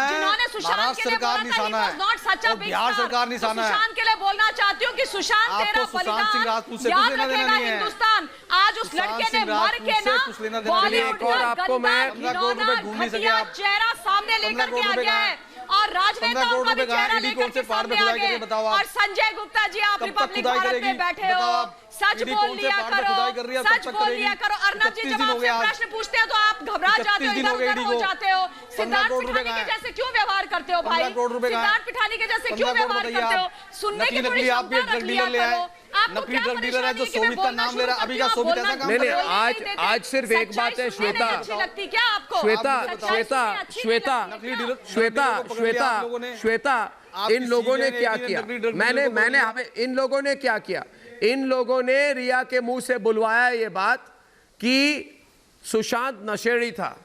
जिन्होंने सुशांत महाराष्ट्र के लिए सरकार बोला था, निशाना है, not such a और big बिहार star। सरकार निशाना है। सुशांत के लिए बोलना चाहती हूँ कि सुशांत आपको तेरा सुशांत सिंह राजपूत से बलिदान कुछ याद लेना देना रखेगा नहीं है। हिंदुस्तान। आज उस सुशांत लड़के ने सिंह मर के राजपूत ना से कुछ लेना देना नहीं है। बॉलीवुड एक और का आपको मैं 15 करोड़ रुपए घूम नहीं सके घटिया आप। चेहरा सामने लेकर के आ गया है और 15 राजनेताओं करोड़ का भी रुपए चेहरा कहाँ? लेकर कौन के से पहाड़ पे सामने आ खुदाई करेगी गए। बताओ आप? और संजय गुप्ता जी, आप कब तक रिपब्लिक खुदाई भारत करेगी? में बैठे बताओ हो, आप। सच ईडी बोल कौन से लिया पहाड़ पे करो, खुदाई कर रही है? कब सच तक बोल करेगी? लिया करो। अर्नब जी 31 जब दिन हो आपसे गए आज। प्रश्न पूछते हैं तो आप घबरा जाते हो, 31 दिन हो गए इधर-उधर हो ईडी को। जाते हो। 15 सिद्धार्थ करोड़ रुपए पिठानी के कहाँ है? जैसे क्यों व्यवहार करते हो भाई? 15 करोड़ रुपए कहाँ है? सिद्धार्थ पिठानी के जैसे क्यों 15 करोड़ व्यवहार बताइए करते हो? आप। सुनने की थोड़ी नकली आप भी एक क्षमता ड्रग रख लिया डीलर ले आए। करो। आपको नकली क्या ड्रग डीलर है जो परेशानी है कि मैं सोभित का बोलना नाम ले रहा है। शुरू अभी करती का हूँ, सोभित आप ऐसा काम बोलना नहीं, कर रहा है। बोलने आज सिर्फ एक सच्चाई बात है, सुनने नहीं श्वेता। अच्छी लगती क्या आपको? श्वेता, सच्चाई श्वेता, सुनने अच्छी नहीं श्वेता, लगती क्या? श्वेता, श्वेता, श्वेता, इन लोगों ने क्या किया? मैंने हमें इन लोगों ने क्या किया? इन लोगों ने रिया के मुंह से बुलवाया ये बात कि सुशांत नशेड़ी था,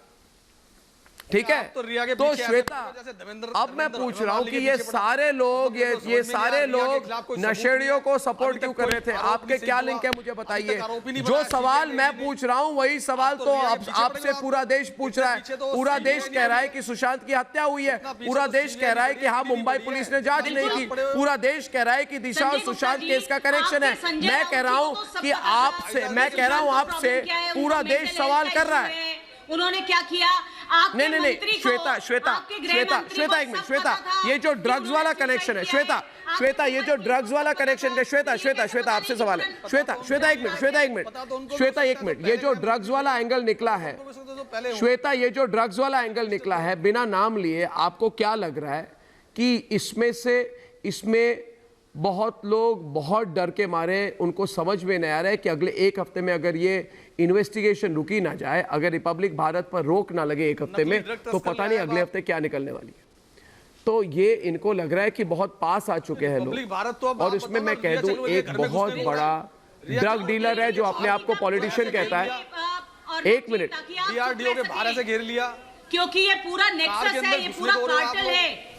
ठीक है? तो रिया के तो पीछे श्वेता, जैसे अब मैं पूछ रहा हूं कि ये सारे लोग ये सारे लोग नशेड़ियों को सपोर्ट क्यों कर रहे थे? आपके क्या लिंक है मुझे बताइए। जो सवाल मैं पूछ रहा हूं वही सवाल तो आपसे पूरा देश पूछ रहा है। पूरा देश कह रहा है कि सुशांत की हत्या हुई है, पूरा देश कह रहा है कि हाँ मुंबई पुलिस ने जांच नहीं की, पूरा देश कह रहा है कि दिशा और सुशांत केस का कनेक्शन है। मैं कह रहा हूं कि आपसे, मैं कह रहा हूं आपसे, पूरा देश सवाल कर रहा है। उन्होंने क्या किया? आपके नहीं, मंत्री को, श्वेता, श्वेता, आपके गृह श्वेता, मंत्री श्वेता, को एक मिनट, सब श्वेता, पता था ये जो कि ड्रग्स वाला उन्होंने कनेक्शन है, सुसाइड श्वेता, किया है। श्वेता, ये जो ड्रग्स वाला कनेक्शन है, श्वेता, श्वेता, श्वेता, आपसे सवाल है, श्वेता, श्वेता, एक मिनट, श्वेता, एक मिनट, श्वेता, एक मिनट, ये जो ड्रग्स वाला एंगल निकला है, श्वेता, ये जो ड्रग्स वाला एंगल निकला है, बिना नाम लिए आपको क्या लग रहा है कि इसमें बहुत लोग बहुत डर के मारे, उनको समझ में नहीं आ रहा है कि अगले एक हफ्ते में अगर ये इन्वेस्टिगेशन रुकी ना जाए, अगर रिपब्लिक भारत पर रोक ना लगे एक हफ्ते में, तो पता नहीं अगले हफ्ते क्या निकलने वाली है। तो ये इनको लग रहा है कि बहुत पास आ चुके हैं लोग। और इसमें मैं कह दूं, एक बहुत बड़ा ड्रग डीलर है जो अपने आप को पॉलिटिशियन कहता है। एक मिनट, DRDO के बाहर से घेर लिया क्योंकि ये पूरा नेक्सस है, ये पूरा कार्टेल है।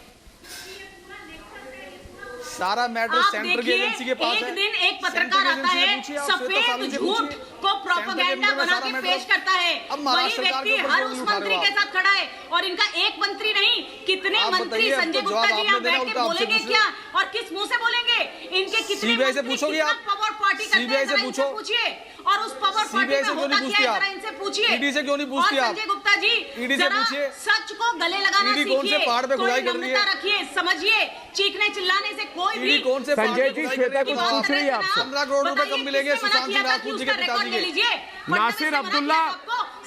सारा मैटर आप सेंट्रल की देखिए, एजेंसी के पास एक है। दिन एक पत्रकार आता है, सफेद झूठ को प्रोपेगेंडा बना के पेश करता है, वही व्यक्ति हर उस मंत्री के साथ खड़ा है। और इनका एक मंत्री नहीं, कितने मंत्री संजय गुप्ता जी यहाँ बैठ के बोलेंगे क्या और किस मुंह से बोलेंगे? इनके कितने CBI से पूछोगे आप? पावर पार्टी करते CBI हैं, से जरा इनसे पूछो। पूछिए। और उस पावर पार्टी में होता क्या है, जरा इनसे पूछिए। ED से क्यों नहीं पूछती आप? संजय गुप्ता जी, ED से जरा पूछिए। सच को गले लगाना ED कौन से सीखिए, पहाड़ पे थोड़ी खुदाई कर रही है? नम्रता रखिए, समझिए। चीखने चिल्लाने से कोई भी ED कौन से संजय जी, श्वेता कुछ पूछ रही है आपसे। 15 करोड़ रुपए कब मिलेंगे सुशांत सिंह राजपूत जी के पिताजी के? नासिर अब्दुल्ला,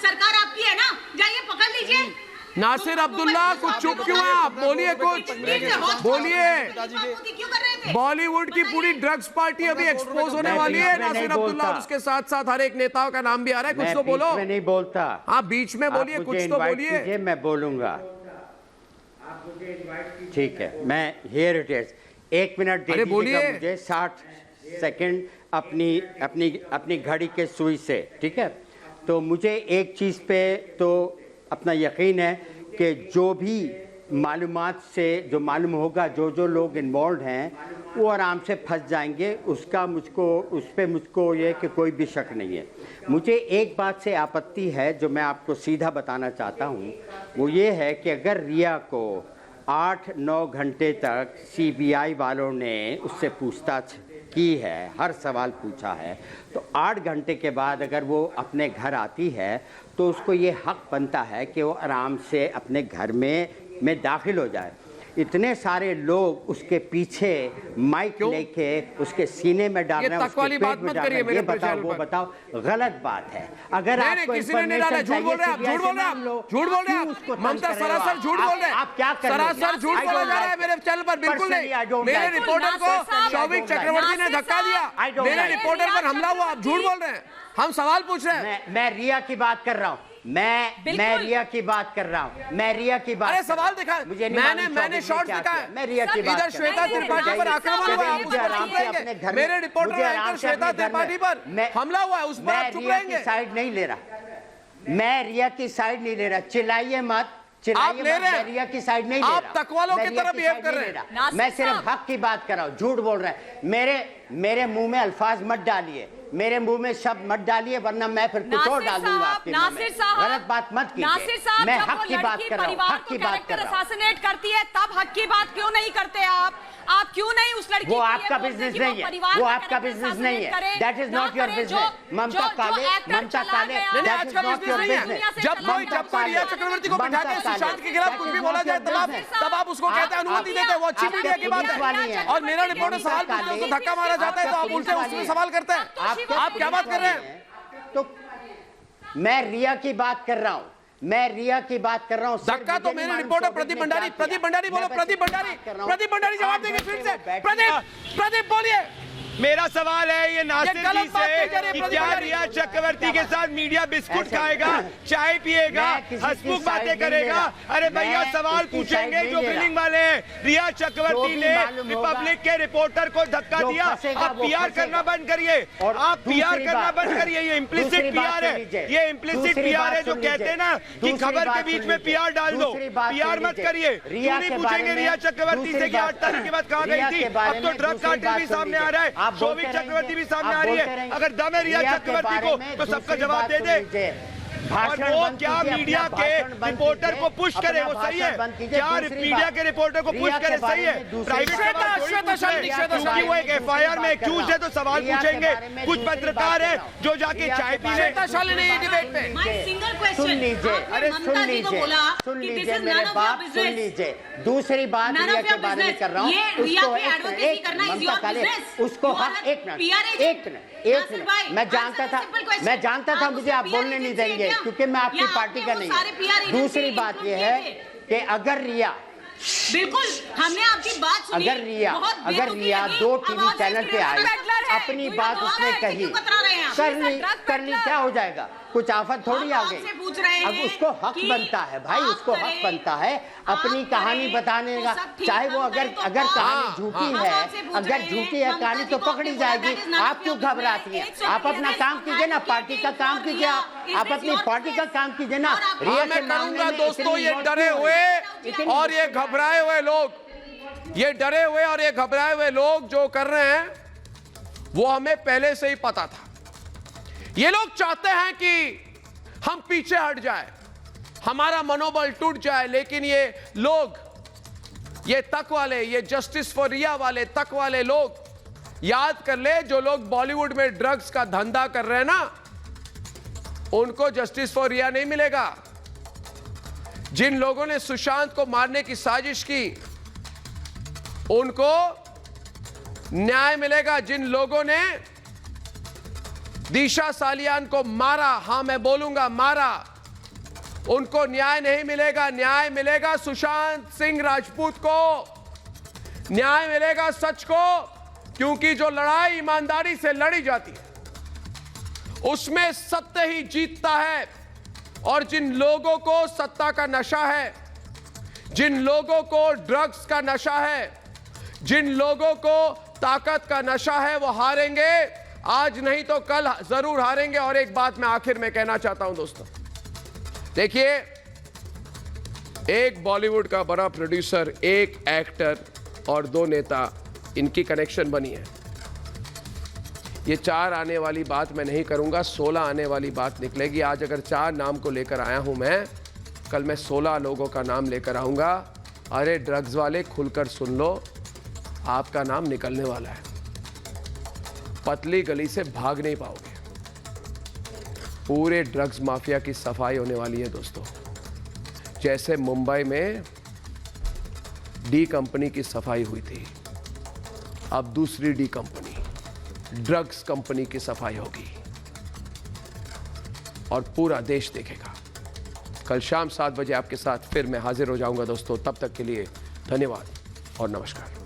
सरकार आपकी है ना, जाइए पकड़ लीजिए। नासिर अब्दुल्ला, कुछ चुप क्यों हैं आप? बोलिए कुछ, बोलिए। क्यों कर रहे थे? बॉलीवुड की पूरी ड्रग्स पार्टी अभी एक्सपोज होने वाली है। नासिर अब्दुल्ला और उसके साथ साथ हर एक नेताओं का नाम भी आ रहा है, कुछ तो बोलो। मैं नहीं बोलता। हाँ, बीच में बोलिए, कुछ तो बोलिए। मैं बोलूंगा, ठीक है। मैं हियर इट इज, 1 मिनट दे दीजिएगा मुझे, 60 सेकंड। अपनी घड़ी के सुई से, ठीक है। तो मुझे एक चीज़ पे तो अपना यकीन है कि जो भी मालूमात से जो मालूम होगा, जो लोग इन्वॉल्व हैं वो आराम से फंस जाएंगे, उस पे मुझको ये कि कोई भी शक नहीं है। मुझे एक बात से आपत्ति है जो मैं आपको सीधा बताना चाहता हूँ, वो ये है कि अगर रिया को 8-9 घंटे तक सीबीआई वालों ने उससे पूछताछ की है, हर सवाल पूछा है, तो 8 घंटे के बाद अगर वो अपने घर आती है तो उसको ये हक बनता है कि वो आराम से अपने घर में दाखिल हो जाए। इतने सारे लोग उसके पीछे माइक लेके उसके सीने में डाल रहे हैं, उसके पेट में डाल रहे हैं, ये बताओ वो बताओ, गलत बात है। अगर आपको किसी ने नहीं डाला, झूठ बोल रहे हैं, झूठ बोल रहे हैं, ममता सरासर झूठ बोल रहे हैं, आप क्या कर रहे हैं? सरासर झूठ बोला जा रहा है मेरे चैनल पर, बिल्कुल नहीं। मेरे रिपोर्टर को शौविक चक्रवर्ती ने धक्का दिया, मेरे रिपोर्टर पर हमला हुआ, आप झूठ बोल रहे हैं। हम सवाल पूछ रहे हैं। मैं रिया की बात कर रहा हूँ, मैं रिया की बात कर रहा हूँ, मैं रिया की बात। अरे सवाल दिखा, मैंने शॉर्ट्स दिखाया, मैं रिया की बात। इधर श्वेता त्रिपाठी पर आक्रमण हुआ, आप उस पर चुप रहेंगे? मेरे रिपोर्टर एंकर श्वेता त्रिपाठी पर हमला हुआ है, उस पर आप चुप रहेंगे? साइड नहीं ले रहा, मैं रिया की साइड नहीं ले रहा, चिल्लाइए मत, आप ले रहे हैं, रिया की साइड नहीं ले रहा, आप तकवालों की तरह बिहेव कर रहे हैं। मैं सिर्फ हक की बात कर रहा हूँ, झूठ बोल रहा है। मेरे मुंह में अल्फाज मत डालिए, मेरे मुंह में शब्द मत डालिए, वरना मैं फिर कुछ और डाल दूंगा आपके मुंह में। गलत बात मत कीजिए, मैं हक की बात कर रहा हूँ, हक की बात कर रहा हूँ। असैसिनेट करती है तब हक की बात क्यों नहीं करते आप क्यों नहीं उस लड़की? वो आपका बिजनेस नहीं है, वो आपका बिजनेस नहीं है, that is not your business. Mamata Kale आज का बिजनेस नहीं है। जब कोई रिया चक्रवर्ती को बिठा के सुशांत के खिलाफ कुछ भी बोला जाए तब आप उसको कहते हैं, अनुमति देते हैं, वो अच्छी मीडिया की बात है। और मेरा रिपोर्टर सवाल पूछते हैं, उसको धक्का मारा जाता है तो आप उल्टे उसमें सवाल करते हैं। आप क्या बात कर रहे हैं? तो मैं रिया की बात कर रहा हूँ, मैं रिया की बात कर रहा हूँ। धक्का तो मेरे रिपोर्टर प्रदीप भंडारी बोलो, प्रदीप भंडारी जवाब देंगे फिर से। प्रदीप बोलिए। मेरा सवाल है ये नासिर जी से कि क्या रिया चक्रवर्ती के साथ मीडिया बिस्कुट खाएगा, चाय पिएगा, हंसमुख बातें करेगा? अरे भैया सवाल पूछेंगे जो बिलिंग वाले हैं। रिया चक्रवर्ती ने रिपब्लिक के रिपोर्टर को धक्का दिया, आप पीआर करना बंद करिए, आप पीआर करना बंद करिए। ये इम्प्लिसिट पीआर है, ये इम्प्लिसिट पीआर है जो कहते हैं ना कि खबर के बीच में पीआर डाल दो, पीआर मत करिए। क्यों नहीं पूछेंगे रिया चक्रवर्ती से कि 8 तारीख के बाद कहाँ गई थी? अब तो ड्रग कार्टेल भी सामने आ रहा है, शौविक चक्रवर्ती भी सामने आ रही है। अगर दम है रिया चक्रवर्ती को तो सबका जवाब दे दे। और वो क्या मीडिया के रिपोर्टर को पुश करे, वो सही है? क्या मीडिया के रिपोर्टर को पुश करे, सही है? प्राइवेट क्योंकि वो एक एफआईआर में एक्यूज है तो सवाल पूछेंगे। कुछ पत्रकार है जो जाके चाय पी रहे। सुन लीजिए मेरे बात, सुन लीजिए। दूसरी बात रिया के बारे में कर रहा हूँ, उसको हक, एक मिनट, मैं जानता था मुझे आप बोलने नहीं देंगे क्योंकि मैं आपकी पार्टी का नहीं हूं। दूसरी बात यह है कि अगर रिया, बिल्कुल हमने आपकी बात सुनी, अगर रिया 2 टीवी चैनल पे आई, अपनी बात उसने कही, करनी क्या हो जाएगा? कुछ आफत थोड़ी आ गई। अब उसको हक बनता है भाई, उसको हक बनता है अपनी कहानी बताने का, चाहे वो अगर कहानी झूठी है, अगर झूठी है कहानी तो पकड़ी जाएगी। आप क्यों घबराती हैं? आप अपना काम कीजिए ना, पार्टी का काम कीजिए, आप अपनी पार्टी का काम कीजिए ना। रिया मैं करूंगा दोस्तों, ये डरे हुए और ये घबराए हुए लोग, ये डरे हुए और ये घबराए हुए लोग जो कर रहे हैं वो हमें पहले से ही पता था। ये लोग चाहते हैं कि हम पीछे हट जाए, हमारा मनोबल टूट जाए, लेकिन ये लोग, ये तक वाले, ये जस्टिस फॉर रिया वाले तक वाले लोग, याद कर ले, जो लोग बॉलीवुड में ड्रग्स का धंधा कर रहे हैं ना, उनको जस्टिस फॉर रिया नहीं मिलेगा। जिन लोगों ने सुशांत को मारने की साजिश की उनको न्याय मिलेगा। जिन लोगों ने दिशा सालियान को मारा, हां मैं बोलूंगा मारा, उनको न्याय नहीं मिलेगा। न्याय मिलेगा सुशांत सिंह राजपूत को, न्याय मिलेगा सच को, क्योंकि जो लड़ाई ईमानदारी से लड़ी जाती है उसमें सत्य ही जीतता है। और जिन लोगों को सत्ता का नशा है, जिन लोगों को ड्रग्स का नशा है, जिन लोगों को ताकत का नशा है, वो हारेंगे आज नहीं तो कल जरूर हारेंगे। और एक बात मैं आखिर में कहना चाहता हूं दोस्तों, देखिए, एक बॉलीवुड का बड़ा प्रोड्यूसर, एक एक्टर और 2 नेता, इनकी कनेक्शन बनी है। ये 4 आने वाली बात मैं नहीं करूंगा, 16 आने वाली बात निकलेगी। आज अगर 4 नाम को लेकर आया हूं मैं, कल मैं 16 लोगों का नाम लेकर आऊंगा। अरे ड्रग्स वाले, खुलकर सुन लो, आपका नाम निकलने वाला है। पतली गली से भाग नहीं पाओगे। पूरे ड्रग्स माफिया की सफाई होने वाली है दोस्तों। जैसे मुंबई में डी कंपनी की सफाई हुई थी, अब दूसरी डी कंपनी, ड्रग्स कंपनी की सफाई होगी और पूरा देश देखेगा। कल शाम 7 बजे आपके साथ फिर मैं हाजिर हो जाऊंगा दोस्तों। तब तक के लिए धन्यवाद और नमस्कार।